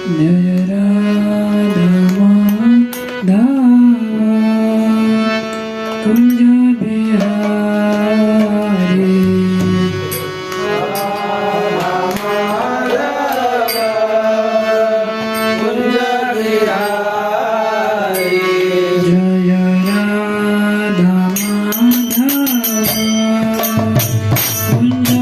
जय राधा माधव कुंज बिहारी जय राधा माधव कुंज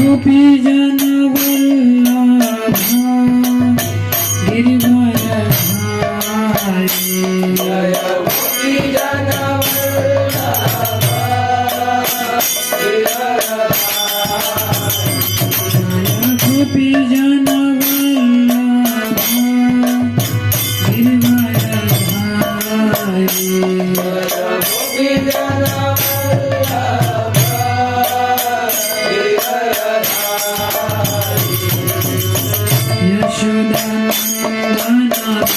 गोपी जन वल्लभ गिरिवरधारी जय गोपी जन गोपी जन वल्लभ गिरिवरधारी गोपी जन यशोदानंदना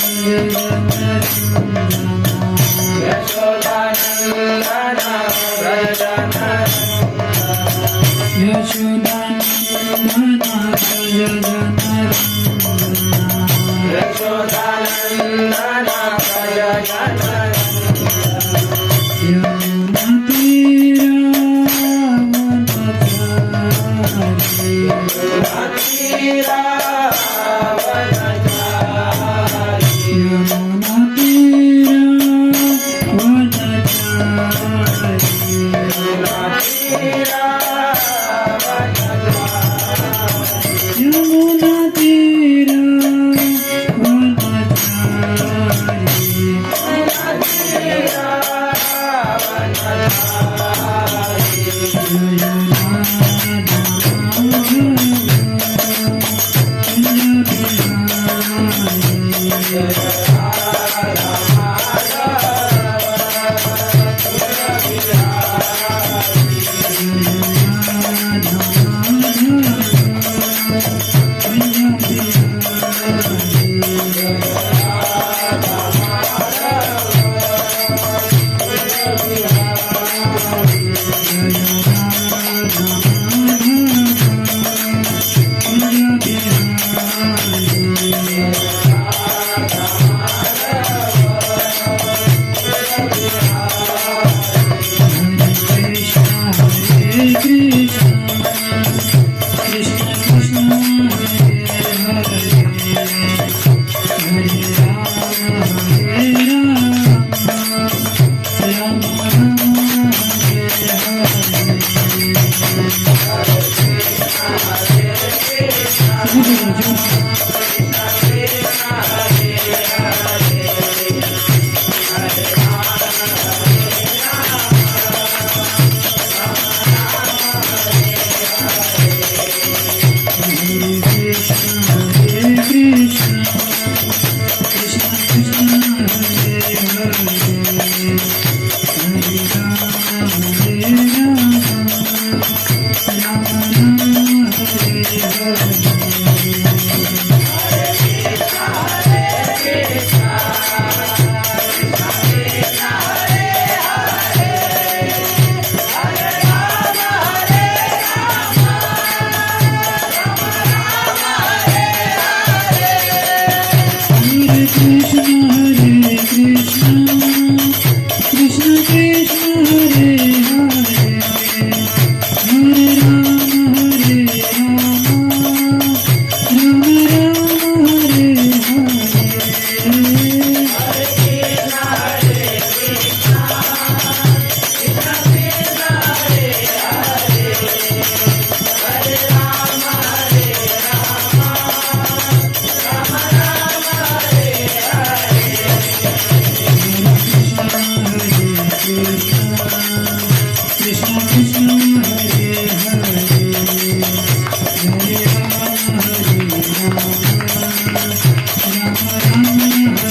Hare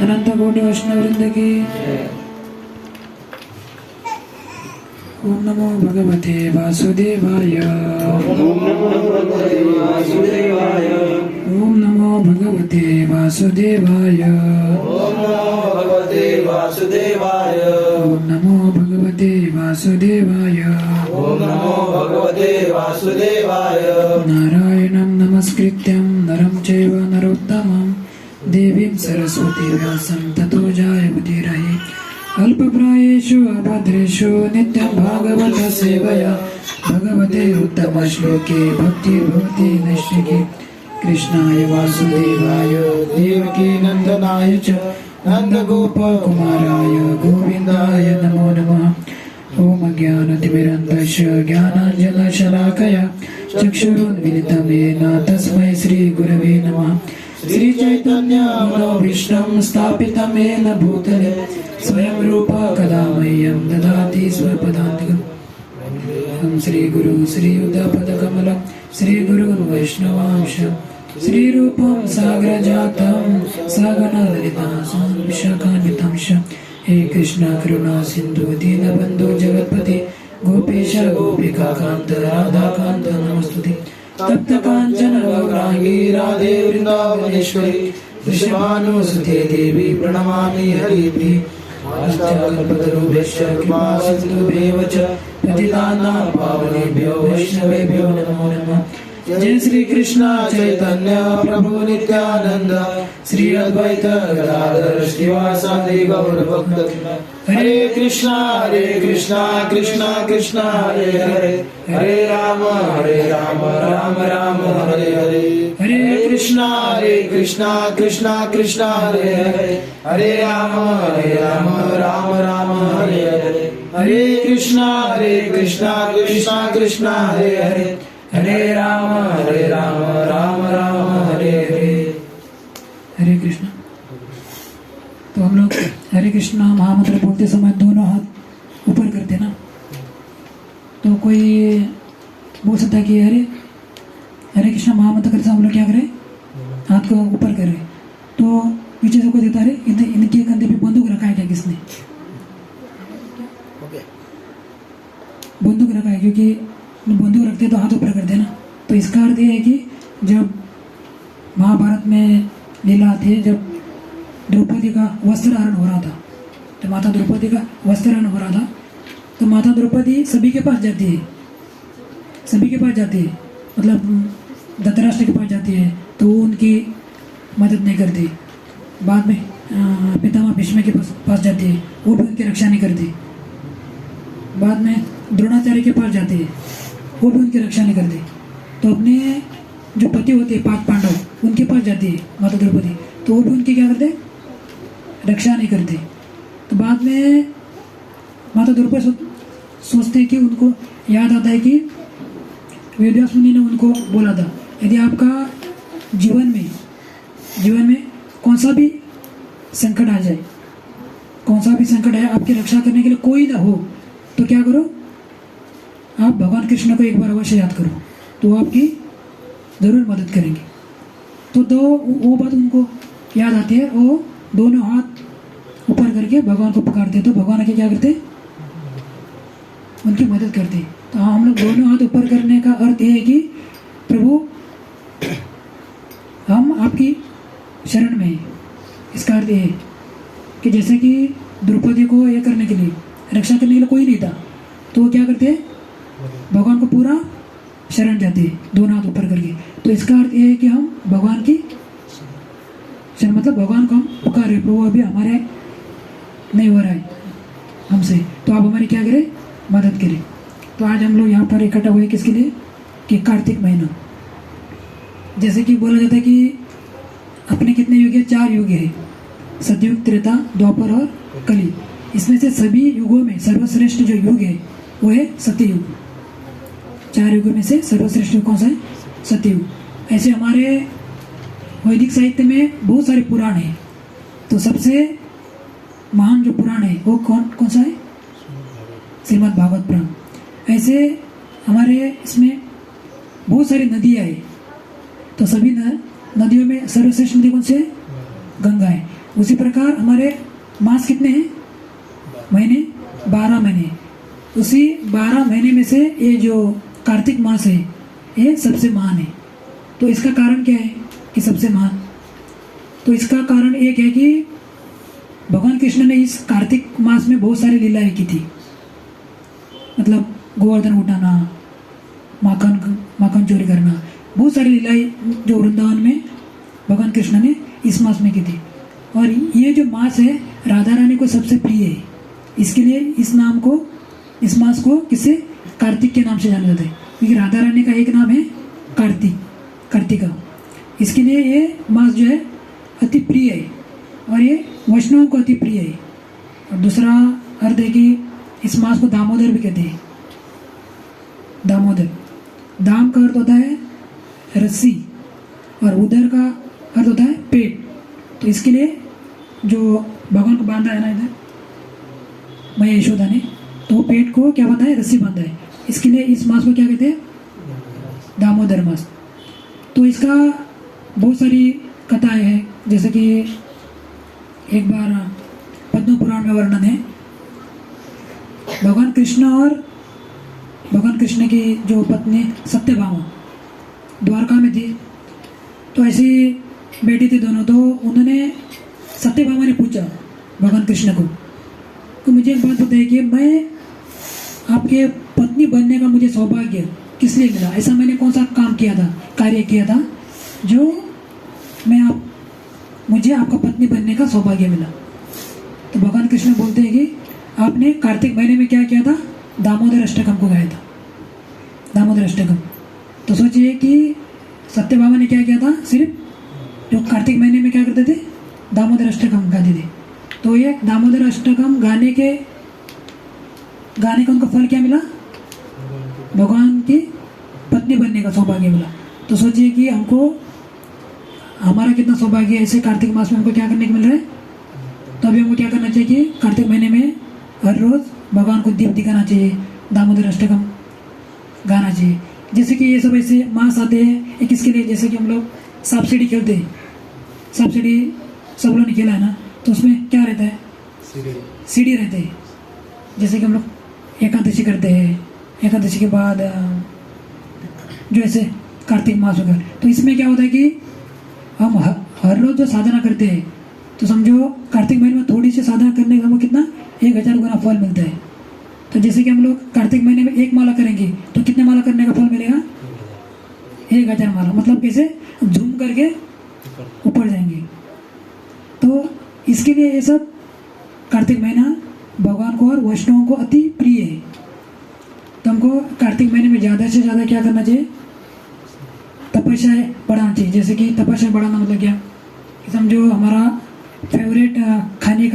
अनंत कोटि वैष्णव वृंद की। ओम नमो भगवते वासुदेवाय। ओम नमो भगवते वासुदेवाय। ओम नमो भगवते वासुदेवाय। ओम नमो भगवते वासुदेवाय। ओम नमो भगवते वासुदेवाय। नारायणं नमस्कृत्यं नरं चैव नरोत्तमं देवीं सरस्वती व्यासं ततो जयमुदीरये। अल्पप्रायेषु अभद्रेषु नित्यं भागवत सेवया भगवते उत्तमश्लोके भक्तिर्भवति नैष्ठिकी। कृष्णाय वासुदेवाय देवकी नन्दनाय च नन्दगोपकुमाराय गोविन्दाय नमो नमः। ॐ अज्ञानतिमिरन्धस्य ज्ञानाञ्जनशलाकया चक्षुरुन्मिलितं येन तस्मै श्रीगुरवे नमः। श्रीचैतन्यमनोभीष्टं स्थापितं येन भूतले स्वयं रूप कदा मह्यं ददाति स्वपदान्तिकम्। ॐ श्रीगुरु श्रीयुतपदकमलं श्रीगुरुन् वैष्णवांश श्रीरूपं साग्रजातं सगणललिता विशाखान्वितांश। हे कृष्ण करुणा सिन्धु दीनबन्धु जगत्पते गोपेश गोपिकान्त राधाकान्त नमस्तुते। तप्त कांचन गौरांगी राधे वृंदावनेश्वरी वृषभानुसुते देवी प्रणमामि हरिप्रिये। कल्पतरुभ्यश्च कृपा सिन्धुभ्येव च पतितानां पावनेभ्यो वैष्णवेभ्यो नमो नमः। जय श्री कृष्ण चैतन्य प्रभु नित्यानंद श्री अद्वैत गदाधर श्रीवासादि गौर भक्त। हरे कृष्णा कृष्णा कृष्णा हरे हरे हरे राम राम राम हरे हरे। हरे कृष्णा कृष्णा कृष्णा हरे हरे हरे राम राम राम हरे हरे। हरे कृष्णा कृष्णा कृष्णा हरे हरे हरे राम राम राम हरे हरे। हरे कृष्णा। तो हम लोग हरे कृष्णा महामंत्र बोलते समय दोनों हाथ ऊपर करते ना, तो कोई बोल सकता है कि हरे कृष्णा महामंत्र करते समय हम लोग क्या करें, हाथ को ऊपर करें। तो पीछे से कोई देता है इनके कंधे पे बंदूक रखा है क्या किसने? बंदूक रखा है, क्योंकि बंदूक रखते तो हाथ ऊपर करते ना। तो इसका अर्थ ये है कि जब महाभारत में लीला थी, जब द्रौपदी का वस्त्रहरण हो रहा था, तो माता द्रौपदी का वस्त्रहरण हो रहा था, तो माता द्रौपदी सभी के पास जाती है, मतलब धृतराष्ट्र के पास जाती है, तो वो उनकी मदद नहीं करती। बाद में पितामह भीष्म के पास जाती है, वो भी उनकी रक्षा नहीं करती। बाद में द्रोणाचार्य के पास जाती है, वो भी उनकी रक्षा नहीं करते। तो अपने जो पति होते हैं 5 पांडव, उनके पास जाती है माता द्रौपदी, तो वो भी उनकी क्या करते, रक्षा नहीं करते। तो बाद में माता द्रौपदी सोचते हैं कि उनको याद आता है कि वेदव्यास मुनि ने उनको बोला था, यदि आपका जीवन में कौन सा भी संकट आ जाए, कौन सा भी संकट है, आपकी रक्षा करने के लिए कोई ना हो, तो क्या करो, आप भगवान कृष्ण को एक बार अवश्य याद करो, तो वो आपकी ज़रूर मदद करेंगे। तो वो बात उनको याद आती है, वो दोनों हाथ ऊपर करके भगवान को पुकारते, तो भगवान आके क्या करते, उनकी मदद करते। तो हम लोग दोनों हाथ ऊपर करने का अर्थ ये है कि प्रभु हम आपकी शरण में हैं। इसका अर्थ ये है कि जैसे कि द्रौपदी को ये करने के लिए, रक्षा करने के लिए कोई नहीं था, तो वो क्या करते हैं, भगवान को पूरा शरण जाते हैं दोनों हाथ ऊपर करके। तो इसका अर्थ ये है कि हम भगवान की शरण, मतलब भगवान को हम पुकार रहे, प्रभु अभी हमारे नहीं हो रहा है हमसे, तो आप हमारी क्या करें, मदद करें। तो आज हम लोग यहाँ पर इकट्ठा हुए किसके लिए, कि कार्तिक महीना, जैसे कि बोला जाता है कि अपने कितने युग है, 4 युग है, सतयुग, त्रेता, द्वापर और कली। इसमें से सभी युगों में सर्वश्रेष्ठ जो युग है वो है सत्ययुग। 4 युगों में से सर्वश्रेष्ठ युग कौन सा है, सत्ययुग। ऐसे हमारे वैदिक साहित्य में बहुत सारे पुराण हैं, तो सबसे महान जो पुराण है वो कौन सा है, श्रीमद् भागवत पुराण। ऐसे हमारे इसमें बहुत सारी नदियाँ हैं, तो सभी नदियों में सर्वश्रेष्ठ नदी कौन से है, गंगा है। उसी प्रकार हमारे मास कितने हैं, महीने 12 महीने, उसी 12 महीने में से ये जो कार्तिक मास है ये सबसे महान है। तो इसका कारण क्या है कि सबसे महान, तो इसका कारण एक है कि भगवान कृष्ण ने इस कार्तिक मास में बहुत सारी लीलाएं की थी, मतलब गोवर्धन उठाना, माखन चोरी करना, बहुत सारी लीलाएं जो वृंदावन में भगवान कृष्ण ने इस मास में की थी। और ये जो मास है राधा रानी को सबसे प्रिय है, इसके लिए इस मास को किससे, कार्तिक के नाम से जाना जाता है, क्योंकि राधा रानी का एक नाम है कार्तिका। इसके लिए ये मास जो है अति प्रिय है और ये वैष्णव को अति प्रिय है। और दूसरा अर्थ है कि इस मास को दामोदर भी कहते हैं। दामोदर, दाम का अर्थ होता है रस्सी और उदर का अर्थ होता है पेट। तो इसके लिए जो भगवान को बांधा है ना इधर मैया यशोदा ने, तो वो पेट को क्या बांधा है, रस्सी बांधा है। इसके लिए इस मास को क्या कहते हैं, दामोदर मास। तो इसका बहुत सारी कथाएं हैं, जैसे कि एक बार पद्म पुराण में वर्णन है, भगवान कृष्ण की जो पत्नी सत्यभामा द्वारका में थी, तो ऐसी बेटी थी दोनों, तो उन्होंने सत्यभामा ने पूछा भगवान कृष्ण को कि मुझे एक बात बताइए कि मैं आपके पत्नी बनने का मुझे सौभाग्य किस लिए मिला, ऐसा मैंने कौन सा कार्य किया था जो मुझे आपका पत्नी बनने का सौभाग्य मिला। तो भगवान कृष्ण बोलते हैं कि आपने कार्तिक महीने में क्या किया था, दामोदर अष्टकम को गाया था, दामोदर अष्टकम। तो सोचिए कि सत्यभामा ने क्या किया था, सिर्फ जो कार्तिक महीने में क्या करते थे, दामोदर अष्टकम गाते थे। तो ये दामोदर अष्टकम गाने का उनको फल क्या मिला, भगवान की पत्नी बनने का सौभाग्य मिला। तो सोचिए कि हमारा कितना सौभाग्य है, ऐसे कार्तिक मास में हमको क्या करने को मिल रहा है। तो अभी हमको क्या करना चाहिए कि कार्तिक महीने में हर रोज़ भगवान को दीप दिखाना चाहिए, दामोदर अष्टकम गाना चाहिए। जैसे कि ये सब ऐसे मास आते हैं एक इसके लिए, जैसे कि हम लोग सांप सीढ़ी खेलते हैं, सांप सीढ़ी सब लोगों ने खेला है ना, तो उसमें क्या रहता है, सीढ़ी रहते हैं। जैसे कि हम लोग एकादशी करते हैं, एकादशी के बाद जो ऐसे कार्तिक मास होगा, तो इसमें क्या होता है कि हम हर रोज जो साधना करते हैं, तो समझो कार्तिक महीने में थोड़ी सी साधना करने का हमको कितना 1000 गुना फल मिलता है। तो जैसे कि हम लोग कार्तिक महीने में 1 माला करेंगे तो कितने माला करने का फल मिलेगा, 1000 माला, मतलब कैसे झूम करके ऊपर जाएंगे। तो इसके लिए ये सब कार्तिक महीना भगवान को और वैष्णवों को अति प्रिय है। तो हमको कार्तिक महीने में ज़्यादा से ज़्यादा क्या करना चाहिए, तपस्या बढ़ाना चाहिए। जैसे कि तपस्या बढ़ाना मतलब क्या, कि समझो हमारा फेवरेट खाने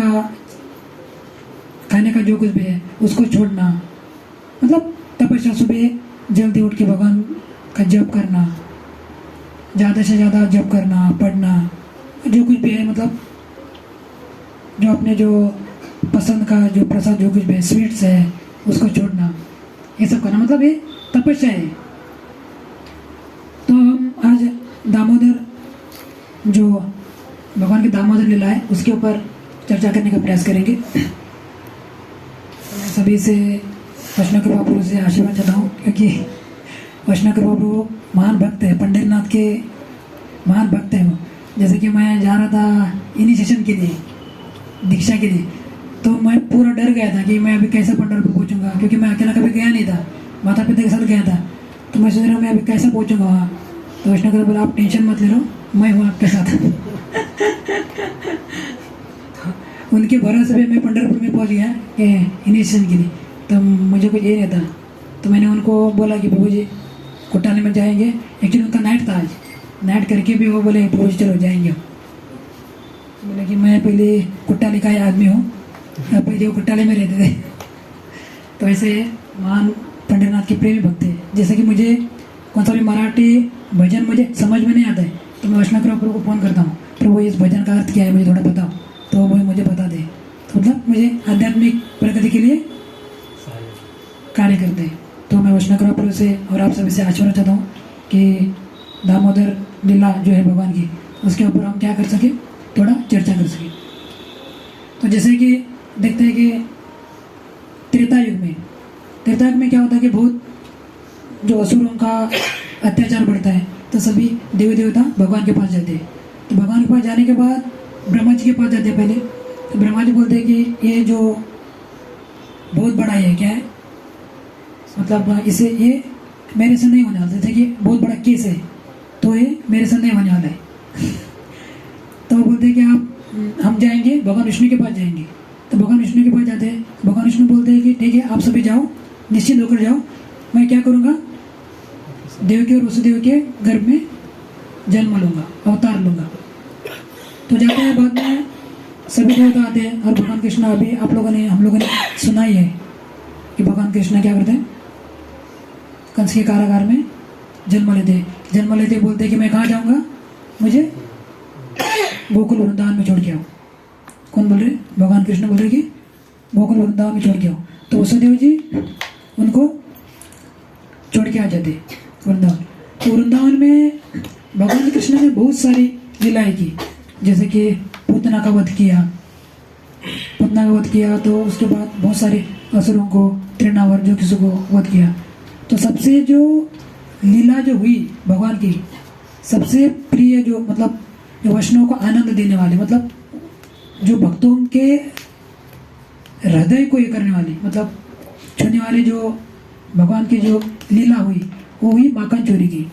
का जो कुछ भी है उसको छोड़ना, मतलब तपस्या। सुबह जल्दी उठ के भगवान का जप करना, ज़्यादा से ज़्यादा जप करना, पढ़ना, जो कुछ भी है, मतलब जो अपने जो पसंद का जो प्रसाद जो कुछ भी है, स्वीट्स है, उसको छोड़ना, ये सब करना, मतलब ये तपस्या है। तो हम आज दामोदर जो भगवान की दामोदर लीला है उसके ऊपर चर्चा करने का प्रयास करेंगे। मैं सभी से वैष्णव कृपा प्रभु से आशीर्वाद चाहता हूँ, क्योंकि वैष्णव कृपा प्रभु महान भक्त है, पंडितनाथ के महान भक्त है वो। जैसे कि मैं जा रहा था इनिशिएशन के लिए, दीक्षा के लिए, तो मैं पूरा डर गया था कि मैं अभी कैसे पंढरपुर पहुँचूंगा, क्योंकि मैं अकेला कभी गया नहीं था, माता पिता के साथ गया था। तो मैं सोच रहा हूँ मैं अभी कैसे पहुँचूंगा वहाँ। तो वैष्णव कृपा बोला, आप टेंशन मत ले लो, मैं हूँ आपके साथ। उनके भरोसे पे मैं पंढरपुर में पहुँच गया इनिशिएशन के लिए। तो मुझे कुछ ये नहीं था, तो मैंने उनको बोला कि प्रभु जी कोटाली में जाएंगे। एक्चुअली उनका नाइट था आज, नाइट करके भी वो बोले प्रभु जी चलो जाएंगे। बोले कि मैं पहले कोटाली का ही आदमी हूँ, पहले वो कोटाली में रहते थे। तो ऐसे महान पंडितनाथ के प्रेमी भक्त थे। जैसे कि मुझे कौन सा भी मराठी भजन मुझे समझ में नहीं आता है, तो मैं वैष्णव कृपा प्रभु को फ़ोन करता हूँ, प्रभु इस भजन का अर्थ क्या है मुझे थोड़ा बताओ, तो वो मुझे बता दे। तो मतलब मुझे आध्यात्मिक प्रगति के लिए कार्य करते हैं। तो मैं वैष्णव कृपा प्रभु से और आप सभी से आशीर्वाद चाहता हूँ कि दामोदर लीला जो है भगवान की, उसके ऊपर हम क्या कर सके, थोड़ा चर्चा कर सके। तो जैसे कि देखते हैं कि त्रेता युग में क्या होता है कि बहुत जो असुरों का अत्याचार बढ़ता है, तो सभी देवी देवता भगवान के पास जाते हैं। तो भगवान के पास जाने के बाद ब्रह्मा जी के पास जाते हैं पहले। तो ब्रह्मा जी बोलते हैं कि ये जो बहुत बड़ा है, क्या है, मतलब इसे ये मेरे से नहीं होने वाला, जैसे कि बहुत बड़ा केस है, तो ये मेरे से नहीं होने वाला है। तो वो बोलते हैं कि हम जाएंगे भगवान विष्णु के पास जाएंगे। तो भगवान विष्णु के पास जाते हैं। भगवान विष्णु बोलते हैं कि ठीक है, आप सभी जाओ, निश्चित होकर जाओ, मैं क्या करूँगा, देवकी और वसुदेव के गर्भ में जन्म लूँगा, अवतार लूँगा। तो जाते हैं, बाद में सभी देवता आते हैं। और भगवान कृष्ण अभी हम लोगों ने सुना ही है कि भगवान कृष्ण क्या करते हैं, कंस के कारागार में जन्म लेते बोलते हैं कि मैं कहाँ जाऊँगा, मुझे गोकुल वृंदावन में छोड़ के आओ। कौन बोल रहे, भगवान कृष्ण बोल रहे कि गोकुल वृंदावन में छोड़ के आओ। तो वसुदेव जी उनको छोड़ के आ जाते वृंदावन। तो वृंदावन में भगवान कृष्ण ने बहुत सारी लीलाएं की, जैसे कि पूतना का वध किया, तो उसके बाद बहुत सारे असुरों को, तृणावर जो किसी को वध किया। तो सबसे जो लीला जो हुई भगवान की, सबसे प्रिय जो, मतलब जो वैष्णव को आनंद देने वाली, मतलब जो भक्तों के हृदय को ये करने वाली, मतलब छूने वाली जो भगवान की जो लीला हुई, वो हुई माखन चोरी की,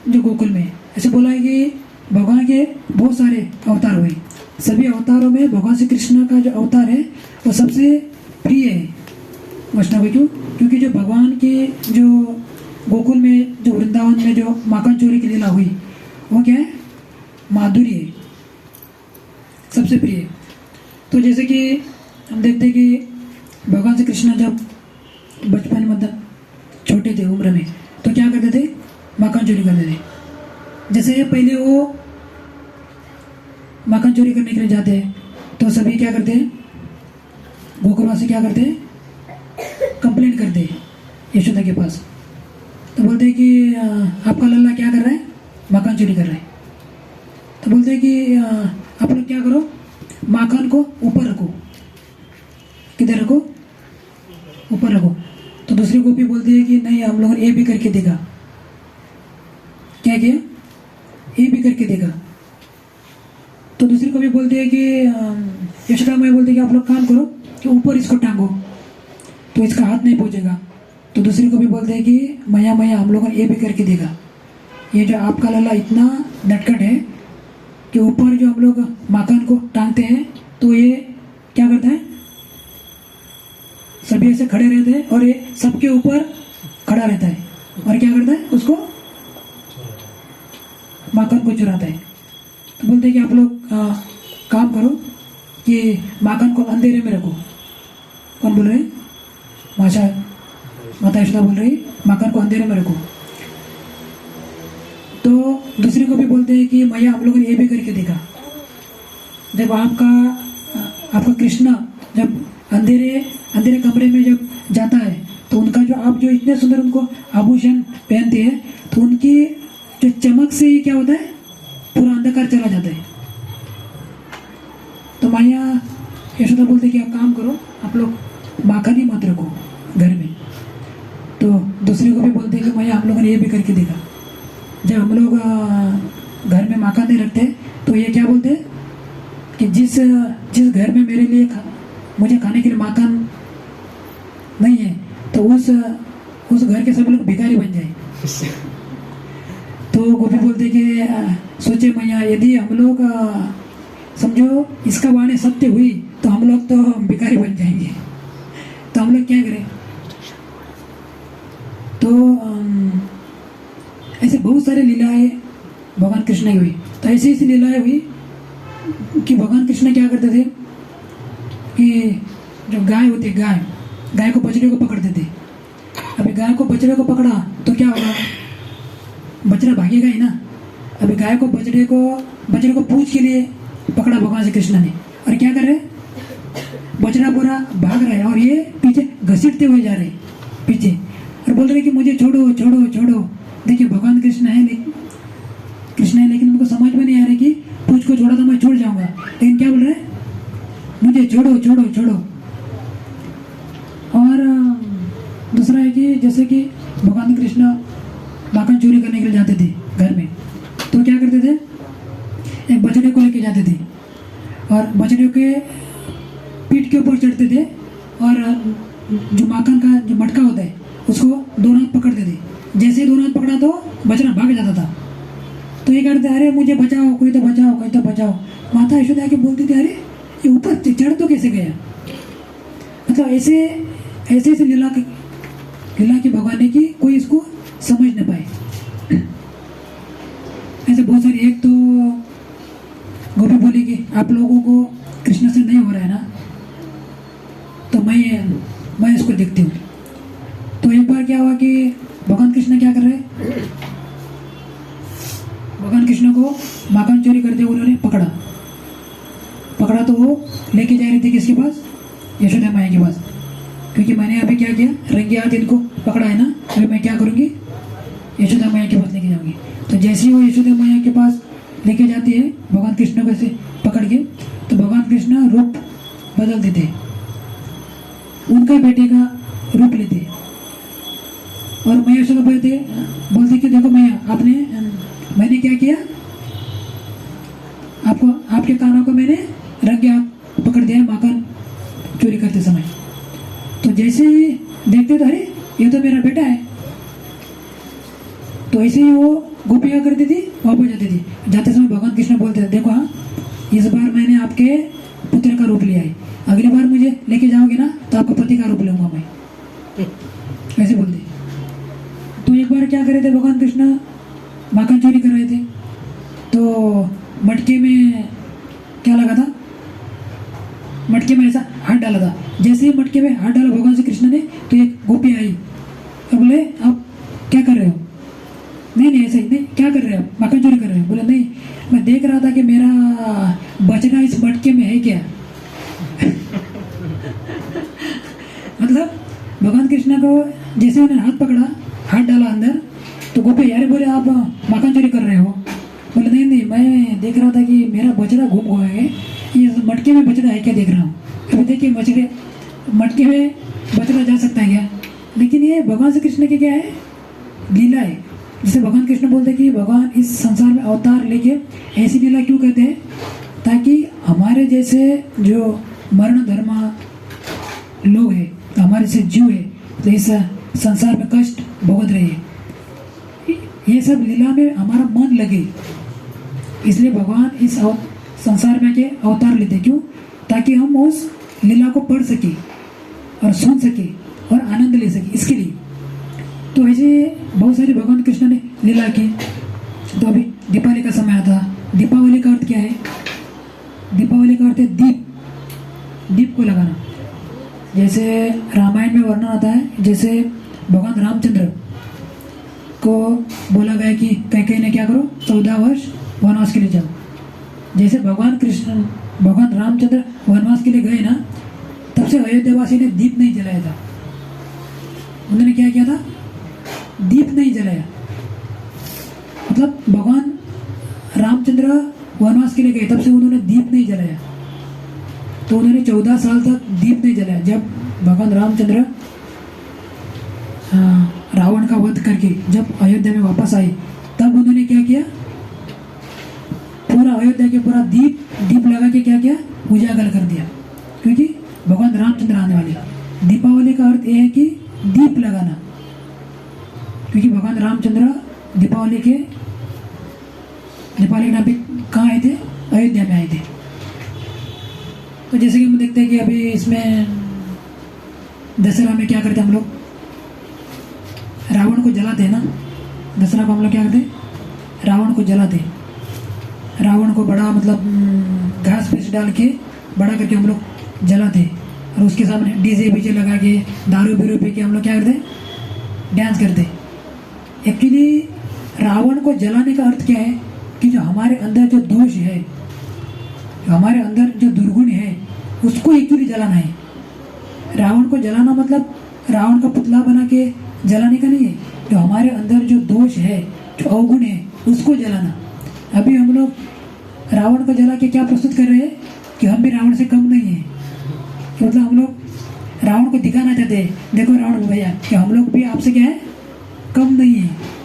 जो गोकुल में। ऐसे बोला है कि भगवान के बहुत सारे अवतार हुए, सभी अवतारों में भगवान श्री कृष्ण का जो अवतार है वो सबसे प्रिय है वैष्णव को। क्यों? क्योंकि जो भगवान के जो गोकुल में, जो वृंदावन में जो माखन चोरी की लीला हुई, वो क्या है, माधुरी है, सबसे प्रिय। तो जैसे कि हम देखते हैं कि भगवान श्री कृष्ण जब बचपन में, मतलब छोटे थे उम्र में, तो क्या करते थे, माखन चोरी करते थे। जैसे पहले वो माखन चोरी करने के लिए जाते हैं, तो सभी क्या करते हैं, गोकुलवासी क्या करते हैं, कंप्लेंट करते हैं यशोदा के पास। तो बोलते हैं कि आपका लल्ला क्या कर रहा है, माखन चोरी कर रहा है। तो बोलते हैं कि आप लोग क्या करो, माखन को ऊपर रखो। किधर रखो, ऊपर रखो। तो दूसरी गोपी बोलती है कि नहीं, हम लोगों ने ये भी करके देखा। क्या किया, ये भी करके देखा। तो दूसरी गोपी बोलती है कि यशोदा मैया बोलती है कि आप लोग काम करो कि ऊपर इसको टांगो, तो इसका हाथ नहीं पहुंचेगा। तो दूसरी को भी बोलते हैं कि मैया हम लोगों ने ये भी करके देखा, ये जो आपका लल्ला इतना नटखट है कि ऊपर जो हम लोग माखन को टांगते हैं, तो ये क्या करता है, सभी ऐसे खड़े रहते हैं और ये सबके ऊपर खड़ा रहता है और क्या करता है, उसको माखन को चुराता है। तो बोलते हैं कि आप लोग काम करो कि माखन को अंधेरे में रखो। कौन बोल रहे हैं? माता यशोदा बोल रही माखन को अंधेरे में रखो। तो दूसरे को भी बोलते हैं कि मैया हम लोगों ने ये भी करके देखा, जब आपका कृष्ण जब अंधेरे कमरे में जब जाता है तो उनका जो आप जो इतने सुंदर उनको आभूषण पहनते हैं तो उनकी जो चमक से ही क्या होता है, पूरा अंधकार चला जाता है। तो मैया यशोदा बोलते कि आप काम करो, आप लोग माखन ही मत रखो घर में। तो दूसरे को भी बोलते कि मैया हम लोगों ने ये भी करके देखा, जब हम लोग घर में माखन नहीं रखते तो ये क्या बोलते हैं कि जिस घर में मेरे लिए मुझे खाने के लिए माखन नहीं है तो उस घर के सब लोग भिखारी बन जाए। तो गोपी बोलते कि सोचे मैया यदि हम लोग समझो इसका वाणी सत्य हुई तो हम लोग तो भिखारी बन जाएंगे, तो हम लोग क्या करें। तो ऐसे बहुत सारे लीलाएं भगवान कृष्ण की हुई। तो ऐसी लीलाएं हुई कि भगवान कृष्ण क्या करते थे कि जो गाय होती है, गाय को बछड़े को पकड़ते थे। अभी गाय को बछड़े को पकड़ा तो क्या होगा, बछड़ा भागेगा ही ना। अभी गाय को बछड़े को पूंछ के लिए पकड़ा भगवान श्री कृष्ण ने, और क्या कर रहे, बछड़ा पूरा भाग रहा है और ये पीछे घसीटते हुए जा रहे पीछे और बोल रहे कि मुझे छोड़ो छोड़ो छोड़ो। देखिए भगवान कृष्ण है लेकिन उनको समझ में नहीं आ रहा कि पूंछ को छोड़ा तो मैं छोड़ जाऊंगा, लेकिन क्या बोल रहे, मुझे छोड़ो छोड़ो छोड़ो। और दूसरा है कि जैसे कि भगवान कृष्ण माखन चोरी करने के लिए जाते थे घर में, तो क्या करते थे, एक बछड़े को लेके जाते थे और बछड़े के पीठ के ऊपर चढ़ते थे और जो माखन का जो मटका होता है उसको दोनों हाथ पकड़ते थे। जैसे ही दोनों हाथ पकड़ा तो बछड़ा भाग जाता था। तो ये करते, अरे मुझे बचाओ, कोई तो बचाओ, कोई तो बचाओ। माता यशोदा आके बोलती थी, अरे ये ऊपर चढ़ तो कैसे गया। मतलब ऐसे लीला की भगवान ने की, कोई इसको समझ न पाए। ऐसे बहुत सारी, एक तो गोपी बोली कि आप लोगों को कृष्ण से नहीं हो रहा है ना, तो मैं इसको देखती हूँ। तो एक बार क्या हुआ कि भगवान कृष्ण क्या कर रहे, भगवान कृष्ण को माखन चोरी करते हुए उन्होंने पकड़ा तो वो लेके जा रही थी किसके पास, यशोदा मैया के पास। क्योंकि मैंने अभी क्या किया, रंगे हाथ इनको पकड़ा है ना, अभी मैं क्या करूँगी, यशोदा मैया के पास लेके जाऊंगी। तो जैसे ही वो यशोदा मैया के पास लेके जाती है भगवान कृष्ण को ऐसे पकड़ के, तो भगवान कृष्ण रूप बदल देते, उनके बेटे का रूप लेते और मैया यशोदा बोलते कि देखो मैया, मैंने क्या किया, आपके कानों को मैंने रंगे हाथ पकड़ दिया माखन चोरी करते समय। तो जैसे ही देखते तो अरे ये तो मेरा बेटा है। तो ऐसे ही वो गोपियाँ करती थी, वापस जाती थी। जाते समय भगवान कृष्ण बोलते थे, देखो हाँ, इस बार मैंने आपके पुत्र का रूप लिया है, अगली बार मुझे लेके जाओगे ना तो आपका पति का रूप लूंगा मैं, ऐसे बोलते। तो एक बार क्या करे थे भगवान कृष्ण, माखन चोरी कर रहे थे, तो मटके में क्या लगा था, मटके में ऐसा हाथ डाला था। जैसे ही मटके में हाथ डाला भगवान श्री कृष्ण ने, तो एक गोपी आई और बोले आप क्या कर रहे हो। नहीं ऐसे ही नहीं, क्या कर रहे हो आप, माखन चोरी कर रहे हो। बोले नहीं, मैं देख रहा था कि मेरा बछड़ा इस मटके में है क्या। मतलब भगवान कृष्ण को जैसे उन्होंने हाथ पकड़ा, हाथ डाला अंदर, तो गोपी यार बोले आप माखन चोरी कर रहे हो। बोले नहीं मैं देख रहा था कि मेरा बछड़ा घूम गया है, ये मटके में बछड़ा है क्या देख रहा हूँ। अभी देखिए मटके में बछड़ा जा सकता है क्या। लेकिन ये भगवान श्री कृष्ण की क्या है, लीला है। जिसे भगवान कृष्ण बोलते हैं कि भगवान इस संसार में अवतार लेके ऐसी लीला क्यों करते हैं, ताकि हमारे जैसे जो मरण धर्मा लोग हैं, हमारे से जीव है, तो इस संसार में कष्ट भोग रहे हैं, ये सब लीला में हमारा मन लगे, इसलिए भगवान इस संसार में के अवतार लेते। क्यों, ताकि हम उस लीला को पढ़ सके, और सुन सके और आनंद ले सके, इसके लिए। तो ऐसे बहुत सारे भगवान कृष्ण ने लीला की। तो अभी दीपावली का समय आता। दीपावली का अर्थ क्या है? दीपावली का अर्थ है दीप, दीप को लगाना। जैसे रामायण में वर्णन आता है, जैसे भगवान रामचंद्र को बोला गया कि कैकेयी ने क्या करो, 14 वर्ष वनवास के लिए जाओ। जैसे भगवान रामचंद्र वनवास के लिए गए ना, तब से अयोध्यावासी ने दीप नहीं जलाया था। उन्होंने क्या किया था? दीप नहीं जलाया। मतलब भगवान रामचंद्र वनवास के लिए गए, तब से उन्होंने दीप नहीं जलाया। तो उन्होंने 14 साल तक दीप नहीं जलाया। जब भगवान रामचंद्र रावण का वध करके जब अयोध्या में वापस आए, तब उन्होंने क्या किया? पूरा अयोध्या के पूरा दीप लगा के क्या किया? उजागर कर दिया, क्योंकि भगवान रामचंद्र आने वाले। दीपावली का अर्थ यह है कि दीप लगाना, क्योंकि भगवान रामचंद्र दीपावली के नाम पे कहाँ आए थे? अयोध्या में आए थे। तो जैसे कि हम देखते हैं कि अभी इसमें दशहरा में क्या करते हैं हम लोग? रावण को जलाते हैं ना। दशहरा को हम लोग क्या करते हैं? रावण को जलाते हैं। रावण को बड़ा मतलब घास फूस डाल के बड़ा करके हम लोग जलाते हैं, और उसके सामने डीजे बीजे लगा के दारू बीरू पी के हम लोग क्या करते हैं? डांस करते हैं। एक्चुअली रावण को जलाने का अर्थ क्या है? कि जो हमारे अंदर जो दोष है, जो हमारे अंदर जो दुर्गुण है, उसको एक्चुअली जलाना है। रावण को जलाना मतलब रावण का पुतला बना के जलाने का नहीं है। जो हमारे अंदर जो दोष है, जो अवगुण है, उसको जलाना। अभी हम लोग रावण को जला के क्या प्रस्तुत कर रहे हैं? कि हम भी रावण से कम नहीं है। मतलब हम लोग रावण को दिखाना चाहते हैं, देखो रावण भैया कि हम लोग भी आपसे क्या है? कम नहीं है।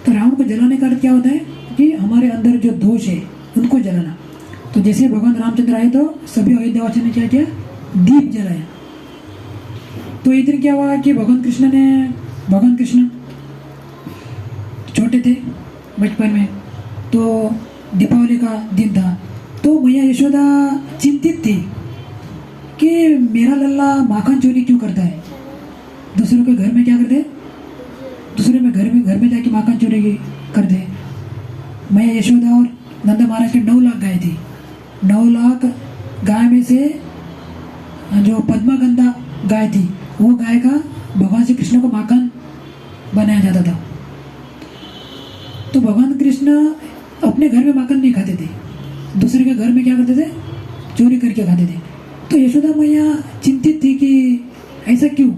तो रावण को जलाने का अर्थ क्या होता है? कि हमारे अंदर जो दोष है, उनको जलाना। तो जैसे भगवान रामचंद्र आए, तो सभी अयोध्यावासी ने क्या किया? दीप जलाया। तो एक दिन क्या हुआ कि भगवान कृष्ण छोटे थे बचपन में, तो दीपावली का दिन था। तो मैया यशोदा चिंतित थी कि मेरा लल्ला माखन चोरी क्यों करता है? दूसरों के घर में क्या करते? दूसरे में घर में जाके माखन चोरी करते। मैया यशोदा और नंद महाराज के 9 लाख गाय थी। 9 लाख गाय में से जो पद्मगंधा गाय थी, वो गाय का भगवान श्री कृष्ण को माखन बनाया जाता था। तो भगवान कृष्ण अपने घर में माखन नहीं खाते थे, दूसरे के घर में क्या करते थे? चोरी करके खाते थे। तो यशोदा मैया चिंतित थी कि ऐसा क्यों,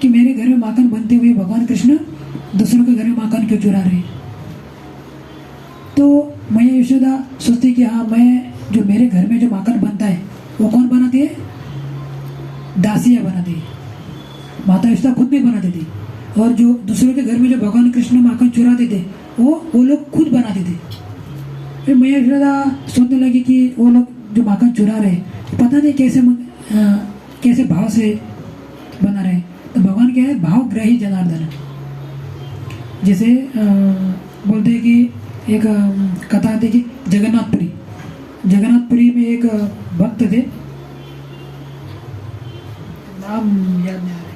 कि मेरे घर में माखन बनते हुए भगवान कृष्ण दूसरों के घर में माखन क्यों चुरा रहे? तो मैया यशोदा सोचती कि हाँ, मैं जो मेरे घर में जो माखन बनता है, वो कौन बनाती है? दासियाँ बनाती है। माता यशोदा खुद नहीं बनाती थी, और जो दूसरों के घर में जो भगवान कृष्ण माखन चुराते थे, वो लोग खुद बनाते थे। फिर मैया यशोदा सोचने लगी कि वो लोग जो माखन चुरा रहे, पता नहीं कैसे भाव से बना रहे। तो भगवान क्या है? भावग्राही जनार्दन। जैसे बोलते हैं कि एक कथा आती है कि जगन्नाथपुरी में एक भक्त थे, नाम याद नहीं आ रहा।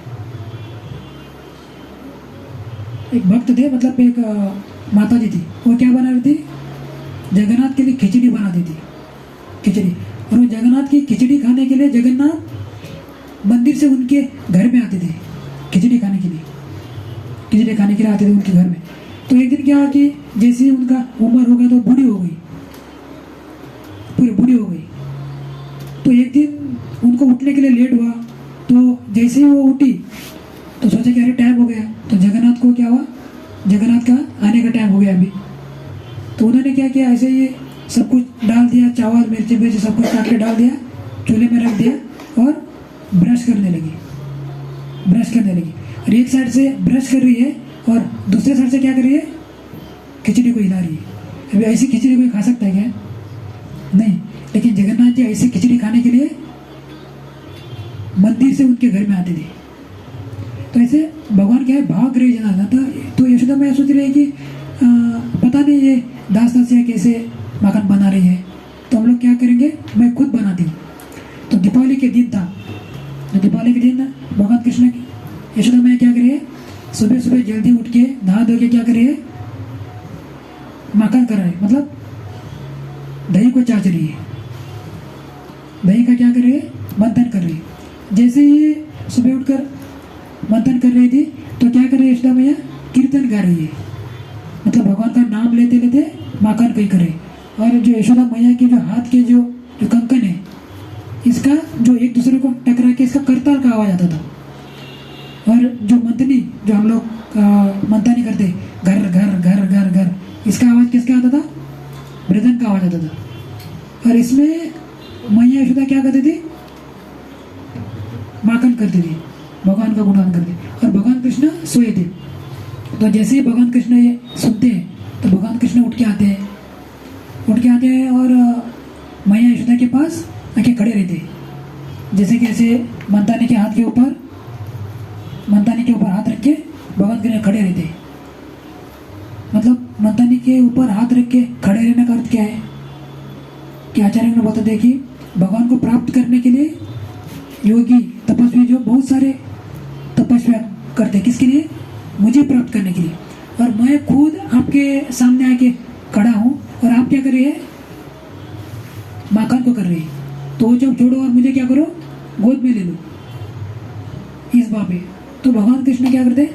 एक भक्त थे, मतलब एक माता जी थी, वो क्या बना रही थी? जगन्नाथ के लिए खिचड़ी बनाती थी, खिचड़ी। और वो जगन्नाथ की खिचड़ी खाने के लिए जगन्नाथ मंदिर से उनके घर में आते थे, खिचड़ी खाने के लिए आते थे उनके घर में। तो एक दिन क्या हुआ कि जैसे उनका उम्र हो गया, तो बूढ़ी हो गई। तो एक दिन उनको उठने के लिए लेट हुआ। तो जैसे ही वो उठी, तो सोचा कि अरे टाइम हो गया। तो जगन्नाथ को क्या हुआ? जगन्नाथ का आने का टाइम हो गया अभी। तो उन्होंने क्या किया? ऐसे ही सब कुछ डाल दिया, चावल मिर्ची सब कुछ काट के डाल दिया, चूल्हे में रख दिया, और ब्रश करने लगी। और एक साइड से ब्रश कर रही है, और दूसरे साइड से क्या कर रही है? खिचड़ी को हिला रही है। अभी ऐसी खिचड़ी कोई खा सकता है क्या? नहीं। लेकिन जगन्नाथ जी ऐसी खिचड़ी खाने के लिए मंदिर से उनके घर में आते थे। तो ऐसे भगवान क्या है? भावग्राही जनार्दन। तो यशोदा मैया सोच रही है कि पता नहीं ये दासियाँ कैसे माखन बना रही है, तो हम लोग क्या करेंगे? मैं खुद बनाती हूँ। तो दीपावली के दिन था, तो दीपावली के दिन भगवान कृष्ण की यशोदा मैया क्या करिए, सुबह सुबह जल्दी उठ के नहा धो के क्या करिए, माखन कर रहे, मतलब दही को चाच रही है, दही का क्या कर रही है, मंथन कर रही है। जैसे ही सुबह उठकर मंथन कर रही थी तो क्या कर रही है यशोदा मैया, कीर्तन गा रही है, मतलब भगवान का नाम लेते लेते माखन कहीं करे। और जो यशोदा मैया के जो हाथ के जो कंकन है, इसका जो एक दूसरे को टकरा के इसका करताल का आवाज आता था। और जो मंथनी, जो हम लोग मंथनी करते घर घर घर घर घर, इसका आवाज किसका आता था, मृदंग का आवाज आता था। और इसमें मैया यशोदा क्या करती थी, माखन करती थी, भगवान का गुणगान करती। और भगवान कृष्ण सोए थे, तो जैसे ही भगवान कृष्ण ये सुनते हैं तो भगवान कृष्ण उठ के आते हैं और मैया यशोदा के पास आके खड़े रहते, जैसे कि ऐसे मंथनी के ऊपर हाथ रख के भगवान कृष्ण खड़े रहते। मतलब मंथनी के ऊपर हाथ रख के खड़े रहने का अर्थ क्या है कि आचार्य ने बताते हैं कि भगवान को प्राप्त करने के लिए योगी तपस्वी जो बहुत सारे तपस्या करते, किसके लिए, मुझे प्राप्त करने के लिए। और मैं खुद आपके सामने आके खड़ा हूँ और आप क्या कर रही है, माखन को कर रही है, तो जब छोड़ो और मुझे क्या करो, गोद में ले लो, इस बात पे। तो भगवान कृष्ण क्या करते,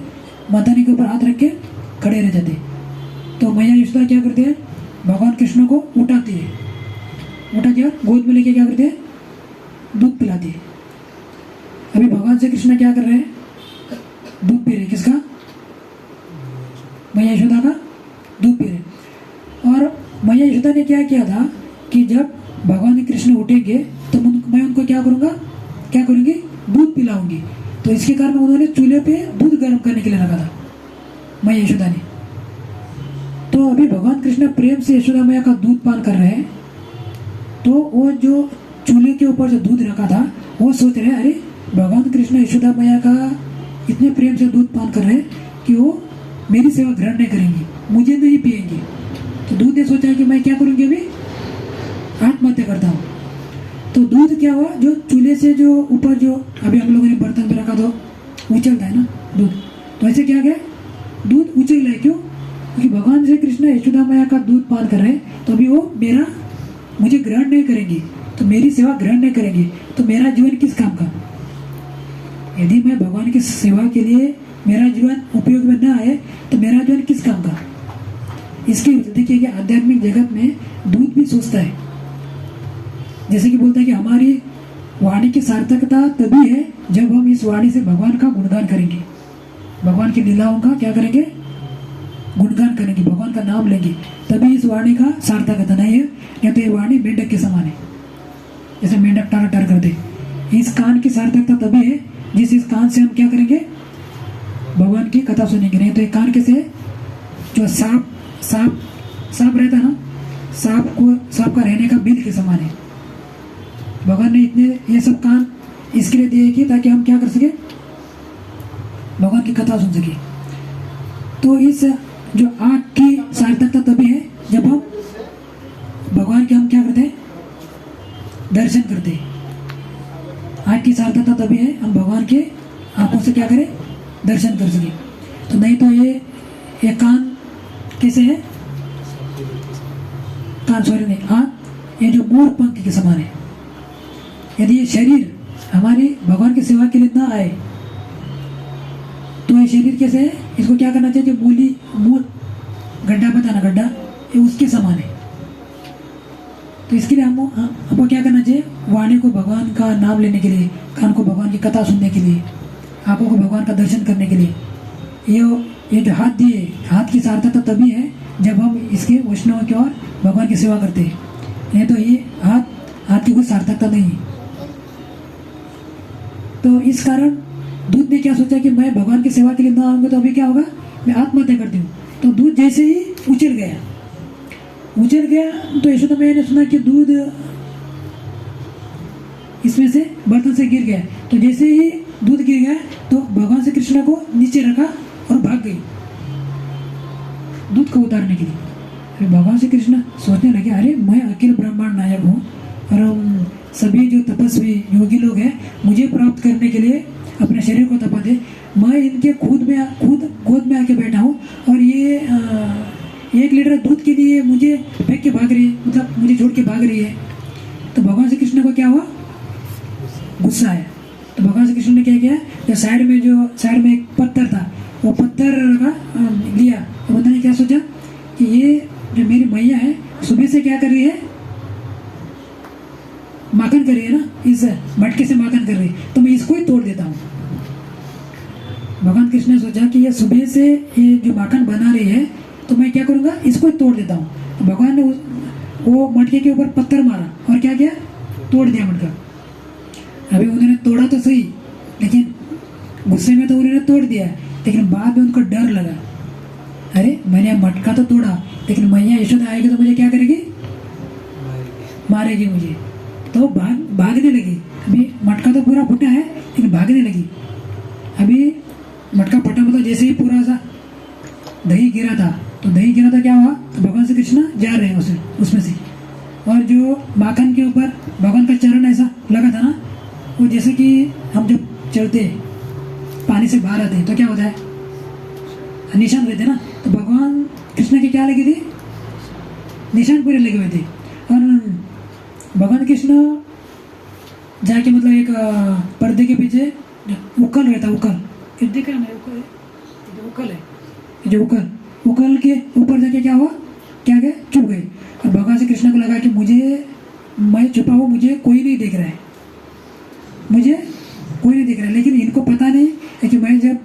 मंथनी के ऊपर हाथ रख के खड़े रह जाते। तो मैया यशोदा क्या करते हैं, भगवान कृष्ण को उठाती है, उठा के गोद में लेके क्या करते हैं, दूध पिलाती है। अभी भगवान से कृष्ण क्या कर रहे हैं, दूध पी रहे, किसका, मैया यशोदा का दूध पी रहे। और मैया यशोदा ने क्या किया था कि जब भगवान कृष्ण उठेंगे तो मैं उनको क्या करूंगी, दूध पिलाऊंगी। तो इसके कारण उन्होंने चूल्हे पे दूध गर्म करने के लिए रखा था मैया यशोदा ने। तो अभी भगवान कृष्ण प्रेम से यशोदा मैया का दूध पान कर रहे हैं, तो वो जो चूल्हे के ऊपर जो दूध रखा था वो सोच रहे हैं, अरे भगवान कृष्ण यशोदा मैया का इतने प्रेम से दूध पान कर रहे हैं कि वो मेरी सेवा ग्रहण नहीं करेंगी, मुझे नहीं पिएंगी। तो दूध ने सोचा कि मैं क्या करूंगी, अभी आत्महत्या करता हूँ। तो दूध क्या हुआ, जो चूल्हे से जो ऊपर जो अभी हम लोगों ने बर्तन पे रखा तो उछलता है ना दूध, तो ऐसे क्या गया, दूध उछल रहा है। क्यों, क्योंकि भगवान श्री कृष्ण यशोदा मैया का दूध पान कर रहे हैं, तो अभी वो मुझे ग्रहण नहीं करेंगी, तो मेरी सेवा ग्रहण नहीं करेंगी, तो मेरा जीवन किस काम का। यदि मैं भगवान की सेवा के लिए मेरा जीवन उपयोग में न आए तो मेरा जीवन किस काम का। इसके देखिए कि आध्यात्मिक जगत में दूध भी सोचता है, जैसे कि बोलता है कि हमारी वाणी की सार्थकता तभी है जब हम इस वाणी से भगवान का गुणगान करेंगे, भगवान की लीलाओं का क्या करेंगे, गुणगान करेंगे, भगवान का नाम लेंगे, तभी इस वाणी का सार्थकता। नहीं है या तो ये वाणी मेंढक के समान है, जैसे मेंढक टार टार करते। इस कान की सार्थकता तभी है जिस इस कान से हम क्या करेंगे, भगवान की कथा सुनेंगे। नहीं तो एक कान कैसे है, जो सांप रहता है ना, सांप का रहने का बिल के समान है। भगवान ने इतने ये सब कान इसके लिए दिए कि ताकि हम क्या कर सके, भगवान की कथा सुन सके। तो इस जो आँख की सार्थकता तभी है जब हम भगवान के हम क्या करते हैं, दर्शन करते हैं। आँख की सार्थकता तभी है हम भगवान के आंखों से क्या करें, दर्शन कर सके। तो नहीं तो ये कान कैसे है, कान सॉरी नहीं, आँख ये जो मोर पंख के समान है। यदि ये शरीर हमारी भगवान की सेवा के लिए ना आए तो ये शरीर कैसे है, इसको क्या करना चाहिए, मूल गड्ढा बताना, गड्ढा ये उसके समान है। तो इसके लिए हमको क्या करना चाहिए, वाणी को भगवान का नाम लेने के लिए, कान को भगवान की कथा सुनने के लिए, आंखों को भगवान का दर्शन करने के लिए। ये जो हाथ दिए, हाथ की सार्थकता तभी है जब हम इसके वैष्णव की ओर भगवान की सेवा करते हैं। नहीं तो ये हाथ की कोई सार्थकता नहीं है। तो इस कारण दूध ने क्या सोचा कि मैं भगवान की सेवा के लिए ना आऊंगा तो अभी क्या होगा, मैं आत्महत्या करती हूँ। तो दूध जैसे ही उछल गया तो यशोदा मैया ने सुना कि दूध इसमें से बर्तन से गिर गया। तो जैसे ही दूध गिर गया तो भगवान श्री कृष्ण को नीचे रखा और भाग गई दूध को उतारने के लिए। फिर भगवान श्री कृष्ण सोचने लगे, अरे मैं अकेले ब्रह्मांड नायक हूँ, और सभी जो तपस्वी योगी लोग हैं मुझे प्राप्त करने के लिए अपने शरीर को तपाते, मैं इनके गोद में आके बैठा हूँ और ये 1 लीटर दूध के लिए मुझे फेंक के भाग रही है, मतलब मुझे छोड़ के भाग रही है। तो भगवान श्री कृष्ण को क्या हुआ? गुस्सा है। तो भगवान श्री कृष्ण ने क्या किया, जो साइड में एक पत्थर था, वो पत्थर का लिया। तो बंदा ने क्या सोचा कि ये जो मेरी मैया है सुबह से क्या कर रही है, माखन कर रही है ना, इस मटके से माखन कर रही है, तो मैं इसको ही तोड़ देता हूँ। भगवान कृष्ण ने सोचा कि ये सुबह से ये जो माखन बना रही है तो मैं क्या करूँगा, इसको ही तोड़ देता हूँ। तो भगवान ने वो मटके के ऊपर पत्थर मारा और क्या किया, तोड़ दिया मटका। अभी उन्होंने तोड़ा तो सही, लेकिन गुस्से में तो उन्होंने तोड़ दिया, लेकिन बाद में उनको डर लगा, अरे मैंने मटका तो तोड़ा, लेकिन मैया यशोदा आएगी तो मुझे क्या करेगी, मारेगी मुझे। तो भागने लगी। अभी मटका तो पूरा फटा है लेकिन भागने लगी। अभी मटका फटा मतलब जैसे ही पूरा सा दही गिरा था, तो दही गिरा था क्या हुआ, तो भगवान श्री कृष्ण जा रहे हैं उसमें से, और जो माखन के ऊपर भगवान का चरण ऐसा लगा था ना, वो जैसे कि हम जब चलते पानी से बाहर आते हैं तो क्या होता है, निशान रहते ना, तो भगवान कृष्ण की क्या लगी थी, निशान पूरे लगे हुए थे। और भगवान कृष्ण जाके मतलब एक पर्दे के पीछे उकल रहता, उकल देखा है, उकल है जो उकल के ऊपर जाके क्या हुआ, क्या गए, छुप गए। और भगवान श्री कृष्ण को लगा कि मैं छुपा हुआ, मुझे कोई नहीं देख रहा है, लेकिन इनको पता नहीं है कि मैं जब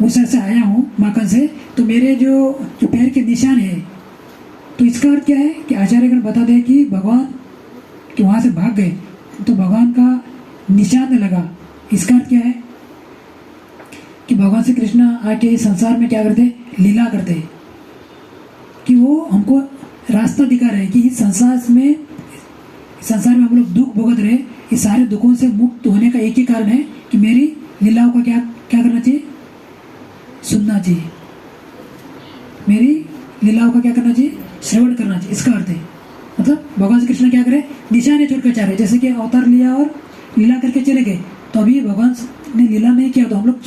उस से आया हूँ माखन से, तो मेरे जो पैर के निशान है, तो इसका अर्थ क्या है कि आचार्यगण बता दे कि भगवान कि वहाँ से भाग गए तो भगवान का निशान लगा। इसका अर्थ क्या है कि भगवान श्री कृष्ण आके इस संसार में क्या करते, लीला करते, कि वो हमको रास्ता दिखा रहे कि इस संसार में हम लोग दुख भुगत रहे, इस सारे दुखों से मुक्त होने का एक ही कारण है कि मेरी लीलाओं का क्या करना चाहिए, सुनना चाहिए, मेरी लीलाओं का क्या करना चाहिए, श्रवण करना चाहिए। इसका अर्थ है मतलब भगवान श्री कृष्ण क्या करे, निशाने छोड़ कर चाह रहे, जैसे कि अवतार लिया और लीला करके चले गए, तो अभी भगवान ने लीला नहीं किया तो हम लोग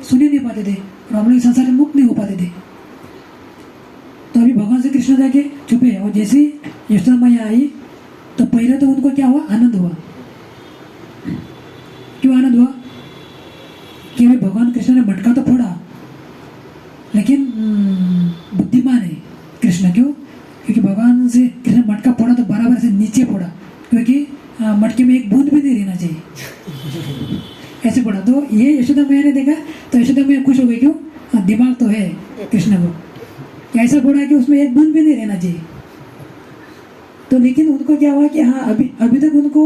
सुन ही नहीं पाते थे और हम लोग संसार से मुक्त नहीं हो पाते थे। तो अभी भगवान श्री कृष्ण जाके छुपे, और जैसे यशोदा मैया आई तो पहले तो उनको क्या हुआ, आनंद हुआ। क्यों आनंद हुआ कि अभी भगवान कृष्ण ने मटका तो फोड़ा, लेकिन बुद्धिमान है कृष्ण। क्यों? क्योंकि भगवान से कृष्ण मटका फोड़ा तो बराबर से नीचे फोड़ा, क्योंकि मटके में एक बूंद भी नहीं रहना चाहिए, ऐसे फोड़ा। तो ये यशोदा मैया ने देखा तो यशोदा मैया खुश हो गई। क्यों? दिमाग तो है कृष्ण को, ऐसा फोड़ा कि उसमें एक बूंद भी नहीं रहना चाहिए। तो लेकिन उनको क्या हुआ कि हाँ, अभी तक उनको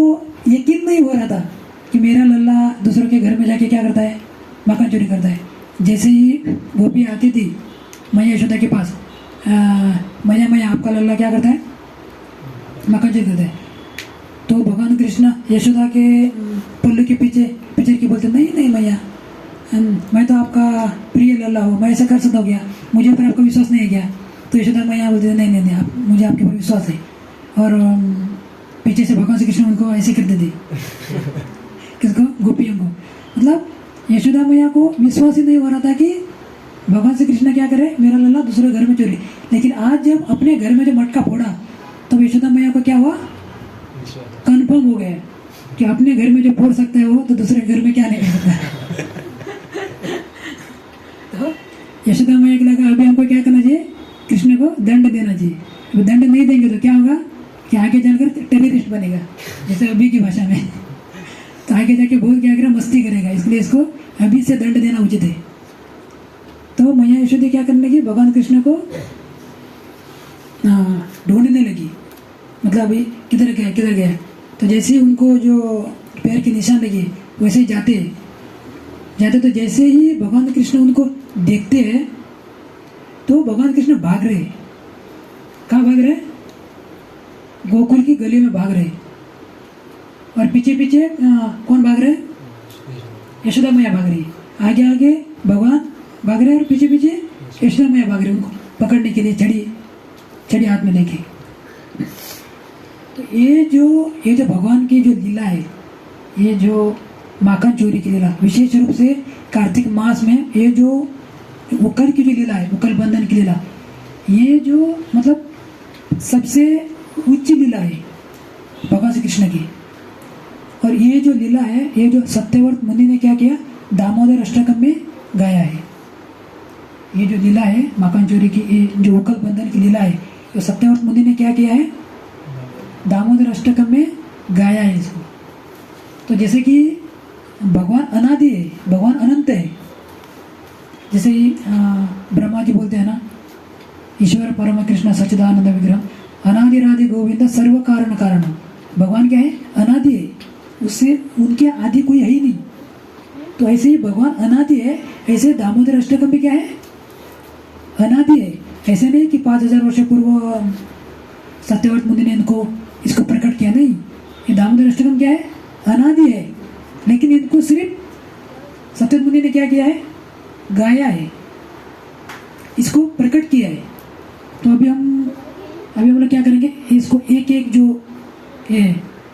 यकीन नहीं हो रहा था कि मेरा लल्ला दूसरों के घर में जाके क्या करता है, माखन चोरी करता है। जैसे ही गोपी आती थी मैया यशोदा के पास, मैया आपका लल्ला क्या करता है, माखन चोरी करता है, तो भगवान कृष्ण यशोदा के पल्लू के पीछे की बोलते, नहीं मैया, मैं तो आपका प्रिय लल्ला हूँ, मैं ऐसा कर सकता हूँ क्या, मुझे पर आपका विश्वास नहीं है क्या। तो यशोदा मैया बोलते नहीं, मुझे आपके पर विश्वास है। और पीछे से भगवान श्री कृष्ण उनको ऐसे करते थे, किसको, गोपियों को। मतलब यशोदा मैया को विश्वास ही नहीं हो रहा था कि भगवान श्री कृष्ण क्या करे, मेरा लल्ला दूसरे घर में चोरी। लेकिन आज जब अपने घर में जो मटका फोड़ा तो यशोदा मैया को क्या हुआ, कंफर्म हो गया कि अपने घर में जो फोड़ सकता है वो तो दूसरे घर में क्या नहीं कर सकता। तो यशोदा मैया को लगा अभी हमको क्या करना चाहिए, कृष्ण को दंड देना चाहिए। अभी दंड नहीं देंगे तो क्या होगा कि आगे चलकर टेररिस्ट बनेगा, जैसे अभी की भाषा में, तो आगे जाके बहुत क्या करेगा, मस्ती करेगा, इसलिए इसको अभी से दंड देना उचित है। तो मैया यशोदा क्या करने लगी, भगवान कृष्ण को ढूंढने लगी, मतलब अभी किधर गया। तो जैसे ही उनको जो पैर के निशान लगे वैसे ही जाते तो जैसे ही भगवान कृष्ण उनको देखते हैं तो भगवान कृष्ण भाग रहे। कहाँ भाग रहे? गोकुल की गली में भाग रहे। और पीछे कौन भाग रहे? यशोदा मैया भाग रही। आगे भगवान भाग रहे और पीछे यशोदा मैया भाग रही, उनको पकड़ने के लिए छड़ी हाथ में लेके। तो ये जो भगवान की जो लीला है, ये जो माखन चोरी की लीला, विशेष रूप से कार्तिक मास में ये जो उकल की जो लीला है, उकल बंधन की लीला, ये जो मतलब सबसे उच्च लीला है भगवान श्री कृष्ण की। और ये जो लीला है, ये जो सत्यव्रत मुनि ने क्या किया, दामोदर अष्टकम में गाया है। ये जो लीला है माखन चोरी की, ये जो उकल बंधन की लीला है, तो सत्यव्रत मुनि ने क्या किया है, दामोदर अष्टकम में गाया है इसको। तो जैसे कि भगवान अनादि है, भगवान अनंत है, जैसे ब्रह्मा जी बोलते हैं ना, ईश्वर परम कृष्ण सच्चिदानंद विग्रह अनादि राधि गोविंद सर्व कारण कारण। भगवान क्या है, अनादि है, उससे उनके आदि कोई है ही नहीं। तो ऐसे ही भगवान अनादि है, ऐसे दामोदर अष्टकम भी क्या है, अनादि है। ऐसे नहीं कि 5000 वर्ष पूर्व सत्यव्रत मुनि ने इसको प्रकट किया, नहीं। ये दामोदर अष्टकम क्या है, अनादि है, लेकिन इनको सिर्फ सत्यव्रत मुनि ने क्या किया है, गाया है, इसको प्रकट किया है। तो अभी हम लोग क्या करेंगे, इसको एक एक जो ये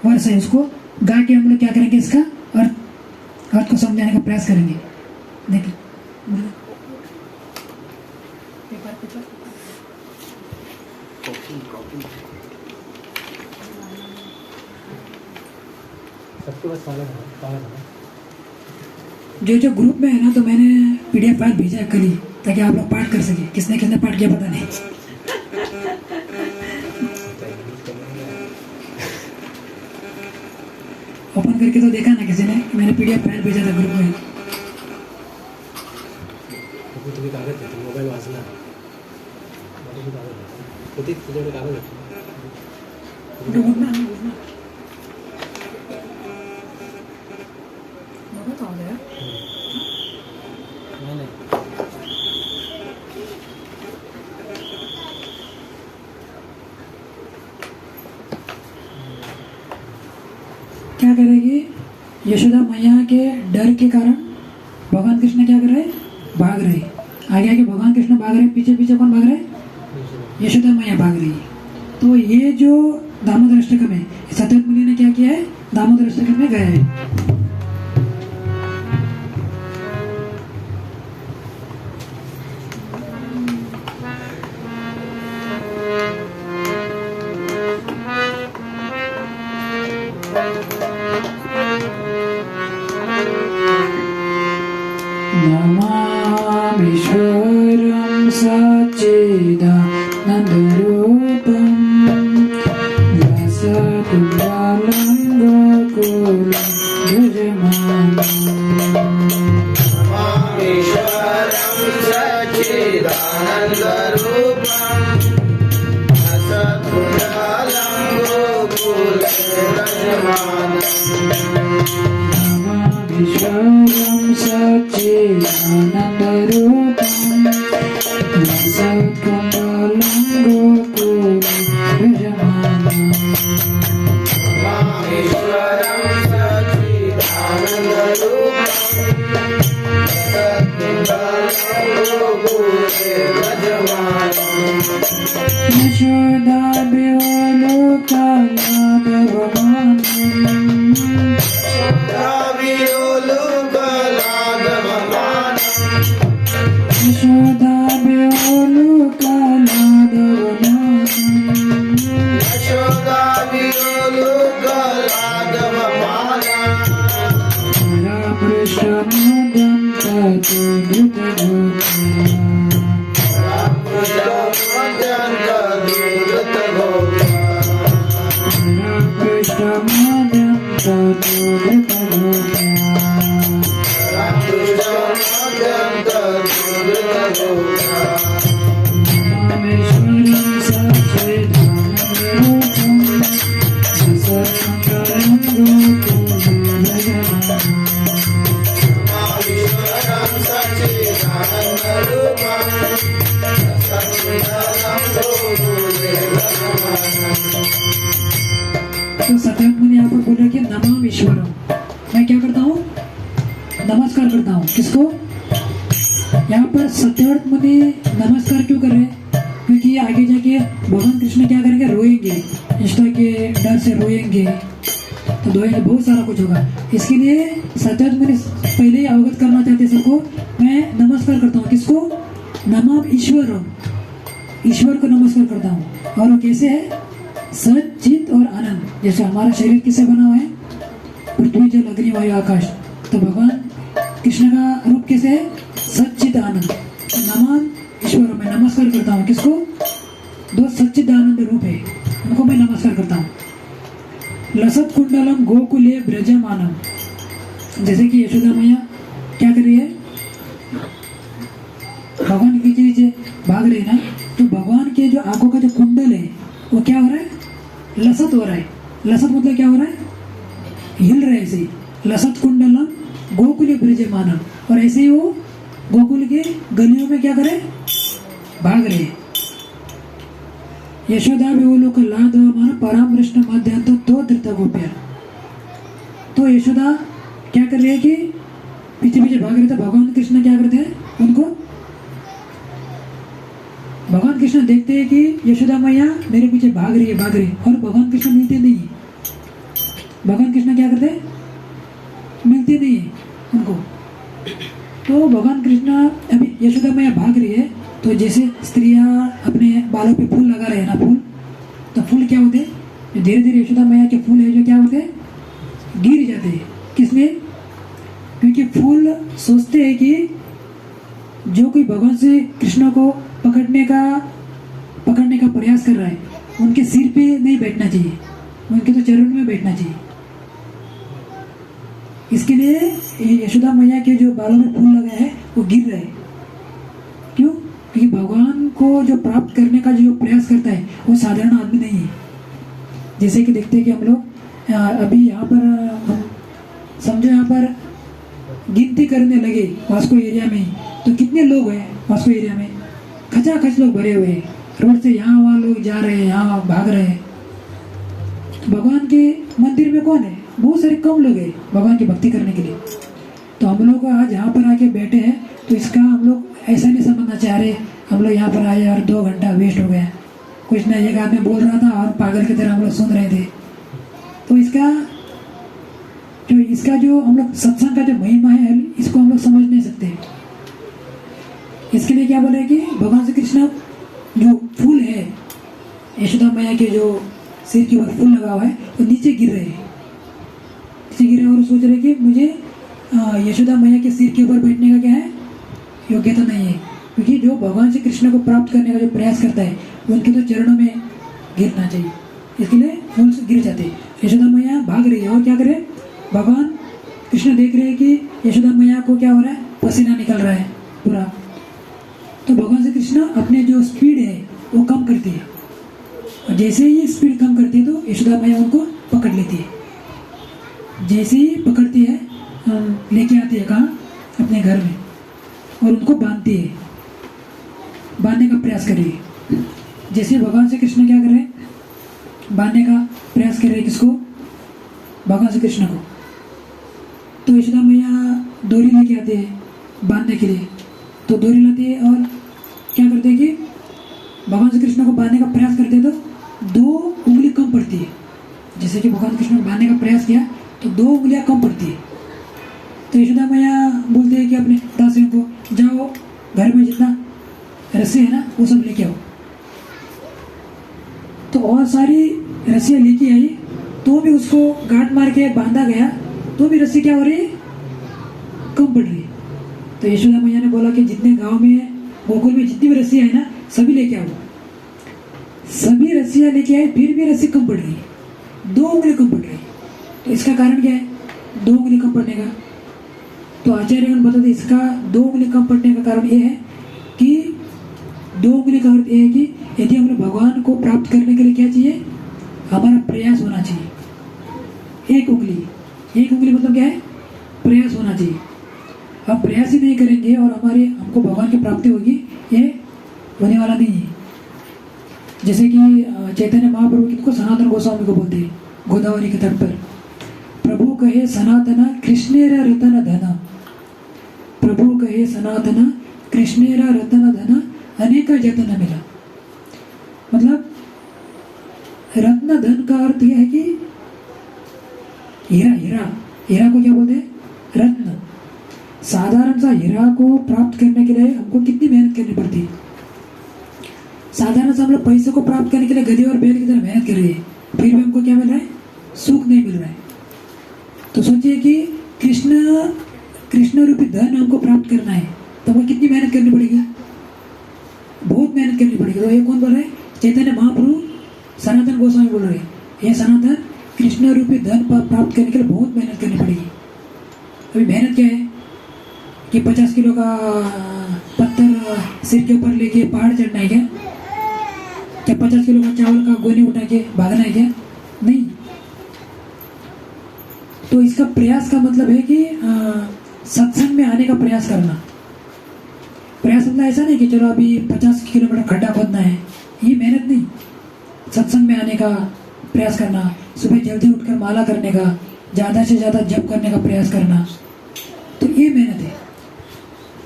वर्ष है उसको गा के हम लोग क्या करेंगे, इसका अर्थ को समझाने का प्रयास करेंगे। देखिए जो ग्रुप में है ना, तो मैंने PDF फाइल भेजा है कल ही, ताकि आप लोग पाठ कर सके। किसने किसने पाठ किया पता नहीं। ओपन करके तो देखा ना किसी ने, मैंने PDF फाइल भेजा था ग्रुप में। तुम्ही कागद घेतो, मोबाईल वाचला होती तुझ्याकडे कागद घेतो नाही क्या करेगी, यशोदा मैया के डर के कारण भगवान कृष्ण क्या कर रहे हैं, भाग रहे। आगे आगे भगवान कृष्ण भाग रहे, पीछे पीछे कौन भाग रहे, यशोदा मैया भाग रही है। तो ये जो दामोदर अष्टकम है, सत्यव्रत मुनि ने क्या किया है, दामोदर अष्टकम में गाया है। नमामीश्वरं सच्चिदानन्दरूपं रसकुण्डलं गोकुलं भजमानं। नमामीश्वरं सच्चिदानन्दरूपं रसकुण्डलं गोकुले व्रजमानं। नमामीश्वरं सच्चिदानन्दरूपं रसकुण्डलं गोकुलं भजमानं। नमामीश्वरं सच्चिदानन्दरूपं रसकुण्डलं गोकुले व्रजमानं। तो सत्यव्रत मुनि यहाँ पर बोल रहे कि नमाम ईश्वरम, मैं क्या करता हूँ, नमस्कार करता हूँ। किसको, यहाँ पर सत्यव्रत मुनि नमस्कार क्यों कर रहे हैं, क्योंकि आगे जाके भगवान कृष्ण क्या करेंगे, रोएंगे, निष्ठा के डर से रोएंगे, तो रोएंगे, बहुत सारा कुछ होगा। इसके लिए सत्यात मैंने पहले ही अवगत करना चाहते सबको, मैं नमस्कार करता हूँ। किसको? नमः ईश्वर, ईश्वर को नमस्कार करता हूँ। और वो कैसे है? सच, चित और आनंद। जैसे हमारा शरीर किससे बना हुआ है? पृथ्वी, जल, अग्नि, वायु, आकाश। तो भगवान कृष्ण का रूप कैसे है? सच्चित आनंद। नमः ईश्वर, मैं नमस्कार करता हूँ। किसको? दो सच्चित आनंद रूप है, उनको मैं नमस्कार करता हूँ। लसत कुंडलम गोकुले ब्रजमानम। जैसे कि यशोदा मैया क्या कर रही है? भगवान के पीछे भाग रही है ना, तो भगवान के जो आंखों का जो कुंडल है वो क्या हो रहा है? लसत हो रहा है। लसत मतलब क्या हो रहा है? हिल रहा है ऐसे ही। लसत कुंडलम गोकुल ब्रजमानम। और ऐसे ही वो गोकुल के गलियों में क्या करे? भाग रहे। यशोदा विवलोक लादवमान परामृष्ट मध्यांत तो धृत गोप्या। तो यशोदा क्या कर रही है कि पीछे पीछे भाग रहे थे। भगवान कृष्ण क्या करते हैं? उनको भगवान कृष्ण देखते हैं कि यशोदा मैया मेरे पीछे भाग रही है, और भगवान कृष्ण मिलते नहीं है। भगवान कृष्ण क्या करते हैं? मिलते नहीं है उनको। तो भगवान कृष्ण अभी यशोदा मैया भाग रही है, तो जैसे स्त्रियां अपने बालों पे फूल लगा रहे हैं ना, फूल, तो फूल क्या होते हैं? धीरे धीरे यशोदा मैया के फूल है जो क्या होते हैं? गिर जाते हैं। किसमें? क्योंकि फूल सोचते हैं कि जो कोई भगवान से कृष्ण को पकड़ने का प्रयास कर रहा है, उनके सिर पे नहीं बैठना चाहिए, उनके तो चरण में बैठना चाहिए। इसके लिए यशोदा मैया के जो बालों में फूल लगा है वो गिर रहे हैं। क्यों? क्योंकि भगवान को जो प्राप्त करने का जो प्रयास करता है वो साधारण आदमी नहीं है। जैसे कि देखते हैं कि हम लोग अभी यहाँ पर हम समझो यहाँ पर गिनती करने लगे वास्को एरिया में, तो कितने लोग हैं वास्को एरिया में? खचाखच लोग भरे हुए हैं। रोड से यहाँ वहाँ लोग जा रहे हैं, यहाँ भाग रहे हैं। भगवान के मंदिर में कौन है? बहुत सारे कम लोग हैं भगवान की भक्ति करने के लिए। तो हम लोग आज यहाँ पर आके बैठे हैं, तो इसका हम लोग ऐसा नहीं समझना चाह रहे हम लोग यहाँ पर आए और 2 घंटा वेस्ट हो गया। कुछ ना, एक आदमी बोल रहा था और पागल की तरह हम लोग सुन रहे थे। तो इसका जो हम लोग सत्संग का जो महिमा है, इसको हम लोग समझ नहीं सकते। इसके लिए क्या बोले कि भगवान श्री कृष्ण जो फूल है, यशोदा मैया के जो सिर के ऊपर फूल लगा हुआ है, वो नीचे गिर रहे हैं, और सोच रहे कि मुझे यशोदा मैया के सिर के ऊपर बैठने का क्या है? योग्यता नहीं है। क्योंकि जो भगवान श्री कृष्ण को प्राप्त करने का जो प्रयास करता है, उनके तो चरणों में गिरना चाहिए। इसके लिए फूल से गिर जाते। यशोदा मैया भाग रही है, और क्या करे? भगवान कृष्ण देख रहे हैं कि यशोदा मैया को क्या हो रहा है? पसीना निकल रहा है पूरा। तो भगवान श्री कृष्ण अपने जो स्पीड है वो कम करती है, और जैसे ही स्पीड कम करती है तो यशोदा मैया उनको पकड़ लेती है। जैसे ही पकड़ती है, लेके आती है कहाँ? अपने घर में, और उनको बांधती है, बांधने का प्रयास कर रही है। जैसे भगवान श्री कृष्ण क्या कर रहे हैं? बांधने का प्रयास कर रहे हैं। किसको? भगवान श्री कृष्ण को। तो यशोदा मैया डोरी लेके आते हैं बांधने के लिए। तो डोरी लाते हैं और क्या करते हैं कि भगवान श्री कृष्ण को बांधने का प्रयास करते हैं, तो 2 उंगली कम पड़ती है। जैसे कि भगवान कृष्ण को बांधने का प्रयास किया तो 2 उंगलियां कम पड़ती है। तो यशोदा मैया बोलते हैं कि अपने दासियों को, जाओ घर में जितना रस्सी है ना वो सब लेके आओ। तो और सारी रस्सियाँ लेके आई, तो भी उसको गांठ मार के बांधा गया, तो भी रस्सी क्या हो रही है? कम पड़ रही है। तो यशोदा मैया ने बोला कि जितने गांव में, गोकुल में जितनी भी रस्सियाँ है ना, सभी लेके आओ। सभी रस्सियाँ लेके आए, फिर भी रस्सी कम पड़ रही है, 2 उंगली कम पड़ रही है। तो इसका कारण क्या है? 2 उंगली कम पड़ने का। तो आचार्यगण बताते इसका 2 उंगली कम पड़ने का कारण ये है कि 2 उंगली का अर्थ ये है कि यदि हमें भगवान को प्राप्त करने के लिए क्या चाहिए? हमारा प्रयास होना चाहिए। 1 उंगली मतलब क्या है? प्रयास होना चाहिए। हम प्रयास ही नहीं करेंगे और हमको भगवान की प्राप्ति होगी, ये होने वाला नहीं है। जैसे कि चैतन्य महाप्रभु किनको सनातन गोस्वामी को बोलते हैं गोदावरी के तट पर, प्रभु कहे सनातन कृष्णेरा रतन धन, प्रभु कहे सनातन कृष्णेरा रतन धन अनेक जतन मिला। मतलब रत्न धन का अर्थ यह है कि हीरा, हीरा, हीरा को क्या बोलते हैं? रत्न। साधारण सा हीरा को प्राप्त करने के लिए हमको कितनी मेहनत करनी पड़ती है? साधारण सा हम लोग पैसे को प्राप्त करने के लिए गधे और बैल की तरह मेहनत कर रही है, फिर भी हमको क्या मिल रहा है? सुख नहीं मिल रहा है। तो सोचिए कि कृष्ण रूपी धन हमको प्राप्त करना है तो हमको कितनी मेहनत करनी पड़ेगी? बहुत मेहनत करनी पड़ेगी। तो ये कौन बोल रहे हैं? चैतन्य महाप्रभु सनातन गोस्वामी बोल रहे हैं, ये सनातन कृष्ण रूपी धन प्राप्त करने के लिए बहुत मेहनत करनी पड़ेगी। अभी मेहनत क्या है कि 50 किलो का पत्थर सिर के ऊपर लेके पहाड़ चढ़ना है क्या? 50 किलो का चावल का गोनी उठा के भागना है क्या? नहीं। तो इसका प्रयास का मतलब है कि सत्संग में आने का प्रयास करना। प्रयास मतलब ऐसा नहीं कि चलो अभी 50 किलोमीटर खड्डा खोदना है, ये मेहनत नहीं। सत्संग में आने का प्रयास करना, सुबह जल्दी उठकर माला करने का, ज़्यादा से ज़्यादा जप करने का प्रयास करना, तो ये मेहनत है।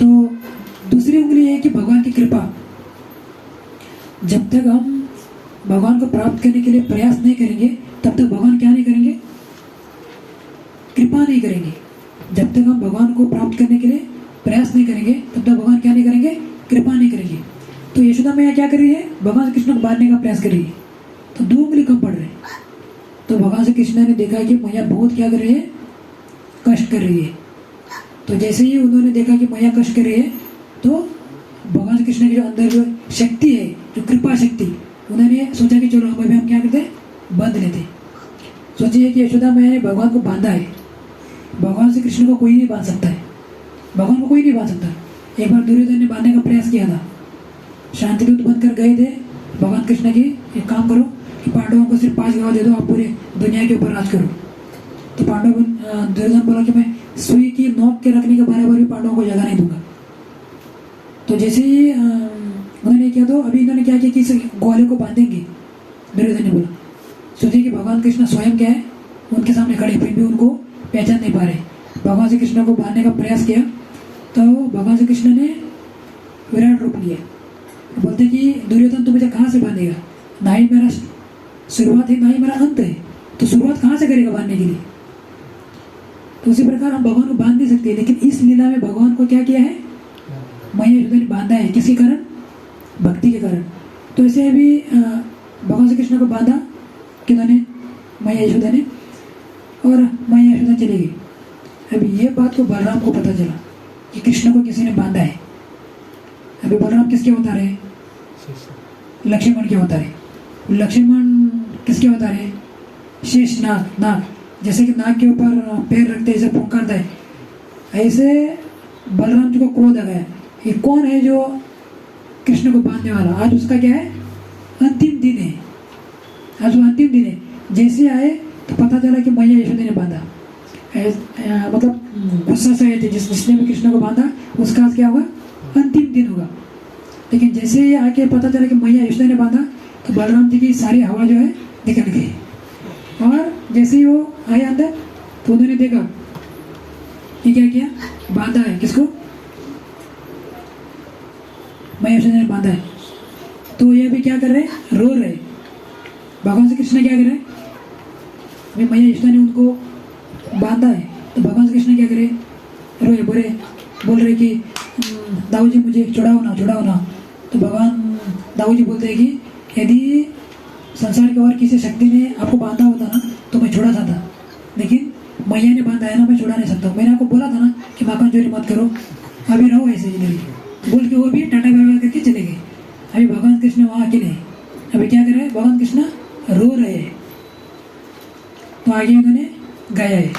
तो दूसरी उंगली है कि भगवान की कृपा। जब तक हम भगवान को प्राप्त करने के लिए प्रयास नहीं करेंगे तब तक भगवान क्या नहीं करेंगे? कृपा नहीं करेंगे। जब तक हम भगवान को प्राप्त करने के लिए प्रयास नहीं करेंगे तब तक भगवान क्या नहीं करेंगे? कृपा नहीं करेंगे। तो यशोदा मैया क्या कर रही है? भगवान कृष्ण को बांधने का प्रयास कर रही है, तो 2 उंगली कम पड़ रहे हैं। तो भगवान श्री कृष्ण ने देखा कि मैया बहुत क्या कर रही है? कष्ट कर रही है। तो जैसे ही उन्होंने देखा कि मैया कष्ट कर रही है तो भगवान श्री कृष्ण के जो अंदर जो शक्ति है, जो कृपा शक्ति, उन्होंने सोचा कि चलो हम क्या करते? बांध लेते। सोचिए कि यशोदा मैया ने भगवान को बांधा है। भगवान श्री कृष्ण को कोई नहीं बांध सकता है, भगवान को कोई नहीं बांध सकता। एक बार दुर्योधन ने बांधने का प्रयास किया था, शांतिदूत बनकर गए थे भगवान कृष्ण की, एक काम करो कि पांडवों को सिर्फ 5 गाँव दे दो, आप पूरे दुनिया के ऊपर राज करो। तो दुर्योधन बोला कि मैं सुई की नोक के रखने के बराबर भी पांडवों को जगह नहीं दूंगा। तो जैसे ही उन्होंने किया तो अभी इन्होंने क्या किया कि इस ग्वाले को बांधेंगे। दुर्योधन ने बोला, सोचिए कि भगवान कृष्ण स्वयं क्या है? उनके सामने खड़े, फिर भी उनको पहचान नहीं पा रहे। भगवान श्री कृष्ण को बांधने का प्रयास किया तो भगवान श्री कृष्ण ने विराट रूप लिया। बोलते कि दुर्योधन तू मुझे कहाँ से बांधेगा? ना ही मेरा शुरुआत है ना ही मेरा अंत है, तो शुरुआत कहाँ से करेगा बांधने के लिए? तो उसी प्रकार हम भगवान को बांध नहीं सकते। लेकिन इस लीला में भगवान को क्या किया है? मैया यशोदा ने बांधा है। किसके कारण? भक्ति के कारण। तो ऐसे अभी भगवान श्री कृष्ण को बांधा किन्होंने? मैया यशोदा ने, और मैया यशोदा चली गई। अभी ये बात को बलराम को पता चला कि कृष्ण को किसी ने बांधा है। अभी बलराम किसके अवतार है? लक्ष्मण के अवतार है। लक्ष्मण किसके अवतार है? शेष नाग, नाग। जैसे कि नाग के ऊपर पैर रखते ऐसे पुकारता है, ऐसे बलराम जी को क्रोध आ गया। ये कौन है जो कृष्ण को बांधने वाला? आज उसका क्या है? अंतिम दिन है। आज वो अंतिम दिन है। जैसे आए तो पता चला कि मैया यशोदा ने बांधा। मतलब गुस्सा से आए थे जिसने भी कृष्ण को बांधा, उसका आज क्या होगा? अंतिम दिन होगा। लेकिन जैसे ही आके पता चला कि मैया यशोदा ने बांधा तो बलराम जी की सारी हवा जो है निकल गई। और जैसे ही वो आए अंदर तो उन्होंने देखा कि क्या किया? बांधा है। किसको? मैया यशोदा ने बांधा है। तो ये भी क्या कर रहे हैं? रो रहे। भगवान श्री कृष्ण क्या कर रहे हैं? अभी मैया यशोदा ने उनको बांधा है तो भगवान श्री कृष्ण क्या करे? रोए, बोल रहे कि दाऊ जी मुझे छुड़ाओ ना। तो भगवान दाऊ जी बोलते हैं कि यदि संसार के और किसी शक्ति ने आपको बांधा होता ना तो मैं छुड़ा सकता, लेकिन मैया ने बांधा है ना, मैं छुड़ा नहीं सकता। मैंने आपको बोला था ना कि माखन चोरी मत करो, अभी रहो ऐसे जिंदगी, बोल के वो भी टाटा बाय बाय करके चले गए। अभी भगवान कृष्ण वहाँ अकेले हैं। अभी क्या कर रहे हैं? भगवान कृष्ण रो रहे हैं। तो आगे उन्होंने गाया है,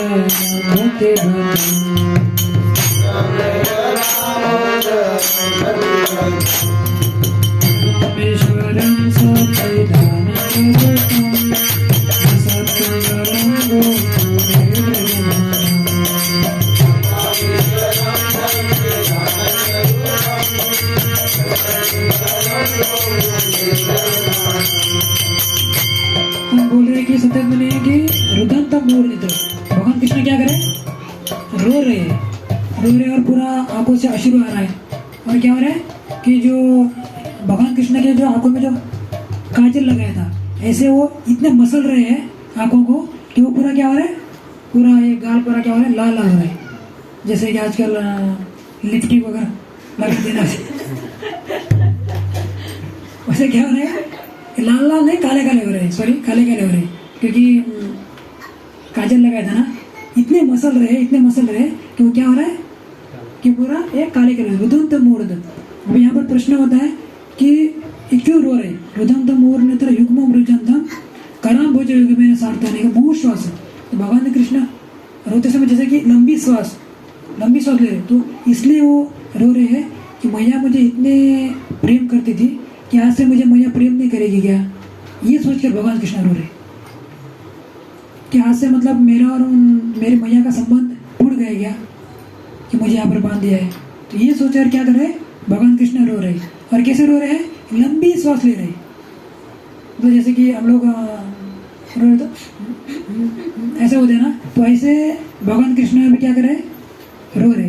भक्ति भक्ति रामेश्वरं सच्चिदानन्दरूपं सत्संगं हम बोल रहे हैं कि सत्य बने कि रुदंतम मूर्नित भगवान कृष्ण क्या करे, रो रहे हैं और पूरा आंखों से अश्रु आ रहा है। और क्या हो रहा है कि जो भगवान कृष्ण के जो आंखों में जो काजल लगाया था, ऐसे वो इतने मसल रहे हैं आंखों को कि वो पूरा क्या हो रहा है, पूरा ये गाल पूरा क्या हो रहा है, लाल लाल हो रहा है। जैसे कि आजकल लिपस्टिक वगैरह लगा देना वैसे क्या हो रहा है, लाल लाल नहीं काले काले हो रहे हैं, सॉरी काले काले हो रहे हैं, क्योंकि काजल लगाया था ना। इतने मसल रहे कि वो क्या हो रहा है कि पूरा एक काले काले रुदंत मूर्ध। अब यहाँ पर प्रश्न होता है कि ये क्यों रो रहे, रुदंत मूर्ध युग्म मृजंतम कराम भोज युग में सार्थाने का बहुत श्वास। तो भगवान कृष्ण रोते समय जैसे कि लंबी श्वास ले रहे, तो इसलिए वो रो रहे हैं कि मैया मुझे इतने प्रेम करती थी कि आज से मुझे मैया प्रेम नहीं करेगी क्या, ये सोचकर भगवान कृष्ण रो रहे कि आज से मतलब मेरा और मेरी मैया का संबंध टूट गया क्या, कि मुझे यहाँ पर बांध दिया है। तो ये सोचकर क्या कर रहे हैं, भगवान कृष्ण रो रहे। और कैसे रो रहे हैं, लंबी श्वास ले रहे। तो जैसे कि हम लोग रो रहे तो ऐसे होते हैं ना, तो ऐसे भगवान कृष्ण भी क्या कर रहे, रो रहे।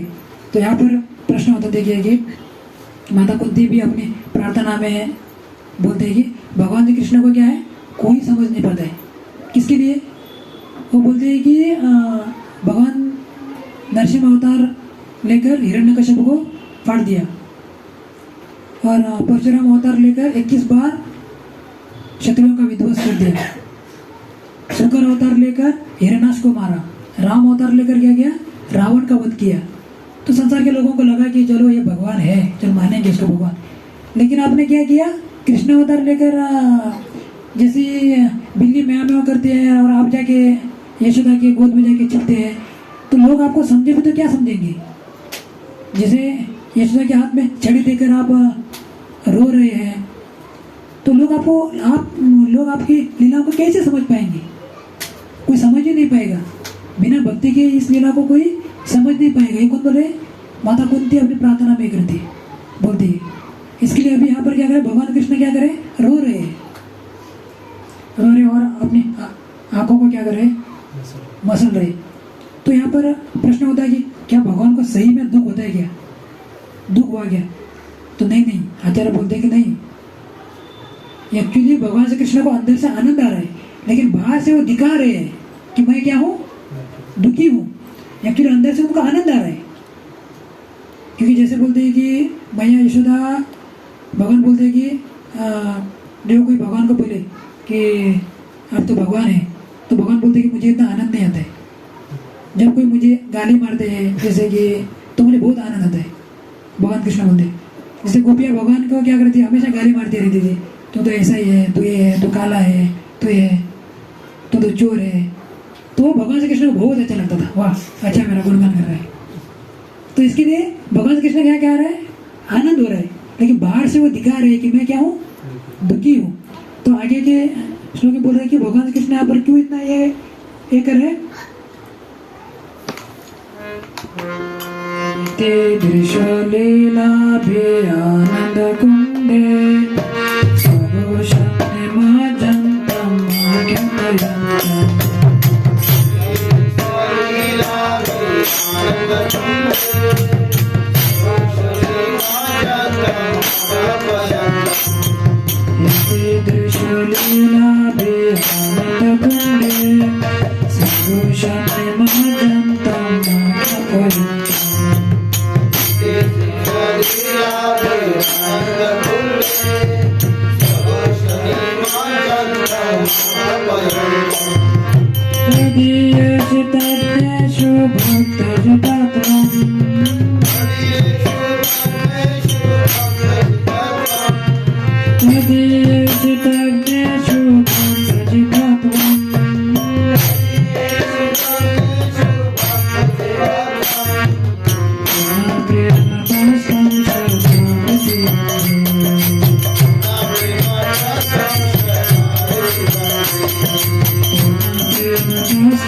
तो यहाँ पर प्रश्न होता देखिए कि माता कुंती भी अपनी प्रार्थना में बोलते हैं कि भगवान श्री कृष्ण को क्या है, कोई समझ नहीं पाता है। किसके लिए वो बोलते हैं कि भगवान नरसिंह अवतार लेकर हिरण्यकश्यप को फाड़ दिया और परशुराम अवतार लेकर 21 बार शत्रुओं का विध्वंस कर दिया। शुक्र अवतार लेकर हिरण्याक्ष को मारा। राम अवतार लेकर क्या किया, रावण का वध किया। तो संसार के लोगों को लगा कि चलो ये भगवान है, चलो मानेंगे इसको भगवान। लेकिन आपने क्या किया, कृष्ण अवतार लेकर जैसे बिल्ली म्याऊ म्याऊ करती है और आप जाके यशोदा के गोद में जाके छिपते हैं, तो लोग आपको समझे भी तो क्या समझेंगे। जैसे यशोदा के हाथ में छड़ी देकर आप रो रहे हैं, तो लोग आपकी लीला को कैसे समझ पाएंगे, कोई समझ ही नहीं पाएगा। बिना भक्ति के इस लीला को कोई समझ नहीं पाएगा। ये कौन बोले, माता कुंती अपनी प्रार्थना में करती है, बोलती है। इसके लिए अभी यहाँ पर क्या करे, भगवान कृष्ण क्या करे, रो रहे और अपनी आंखों को क्या करे, मसल रहे। तो यहाँ पर प्रश्न होता है कि क्या भगवान को सही में दुख होता है क्या, दुख हुआ क्या। तो नहीं, आचार्य बोलते हैं कि नहीं, एक्चुअली भगवान श्री कृष्ण को अंदर से आनंद आ रहा है, लेकिन बाहर से वो दिखा रहे हैं कि मैं क्या हूँ, दुखी हूँ। एक्चुअली अंदर से उनको आनंद आ रहा है। क्योंकि जैसे बोलते हैं कि मैया यशोदा, भगवान बोलते हैं कि जो कोई भगवान को बोले कि आप तो भगवान है, तो भगवान बोलते हैं कि मुझे इतना आनंद नहीं आता है। जब कोई मुझे गाली मारते हैं जैसे कि, तो मुझे बहुत आनंद आता है। भगवान कृष्ण बोलते हैं जैसे गोपियाँ भगवान को क्या करती है, हमेशा गाली मारती रहती थी, तो ऐसा ही है, तो ये है, तो काला है, तो ये है, तो चोर है। तो भगवान श्री कृष्ण को बहुत अच्छा लगता था, वाह अच्छा मेरा गुणगान कर रहा है। तो इसके लिए भगवान श्री कृष्ण क्या कह रहा है, आनंद हो रहा है, लेकिन बाहर से वो दिखा रहे हैं कि मैं क्या हूँ, दुखी हूँ। तो आगे के श्लोक बोल रहे हैं कि भगवान श्री कृष्ण यहाँ पर क्यों इतना ये कर रहे, ते दृश्य लीला भी आनंद कुंडे सरोषम निमज्जन्तं माघ्यमयन्तं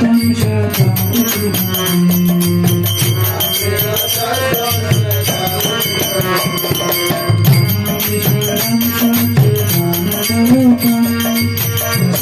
शतं शतं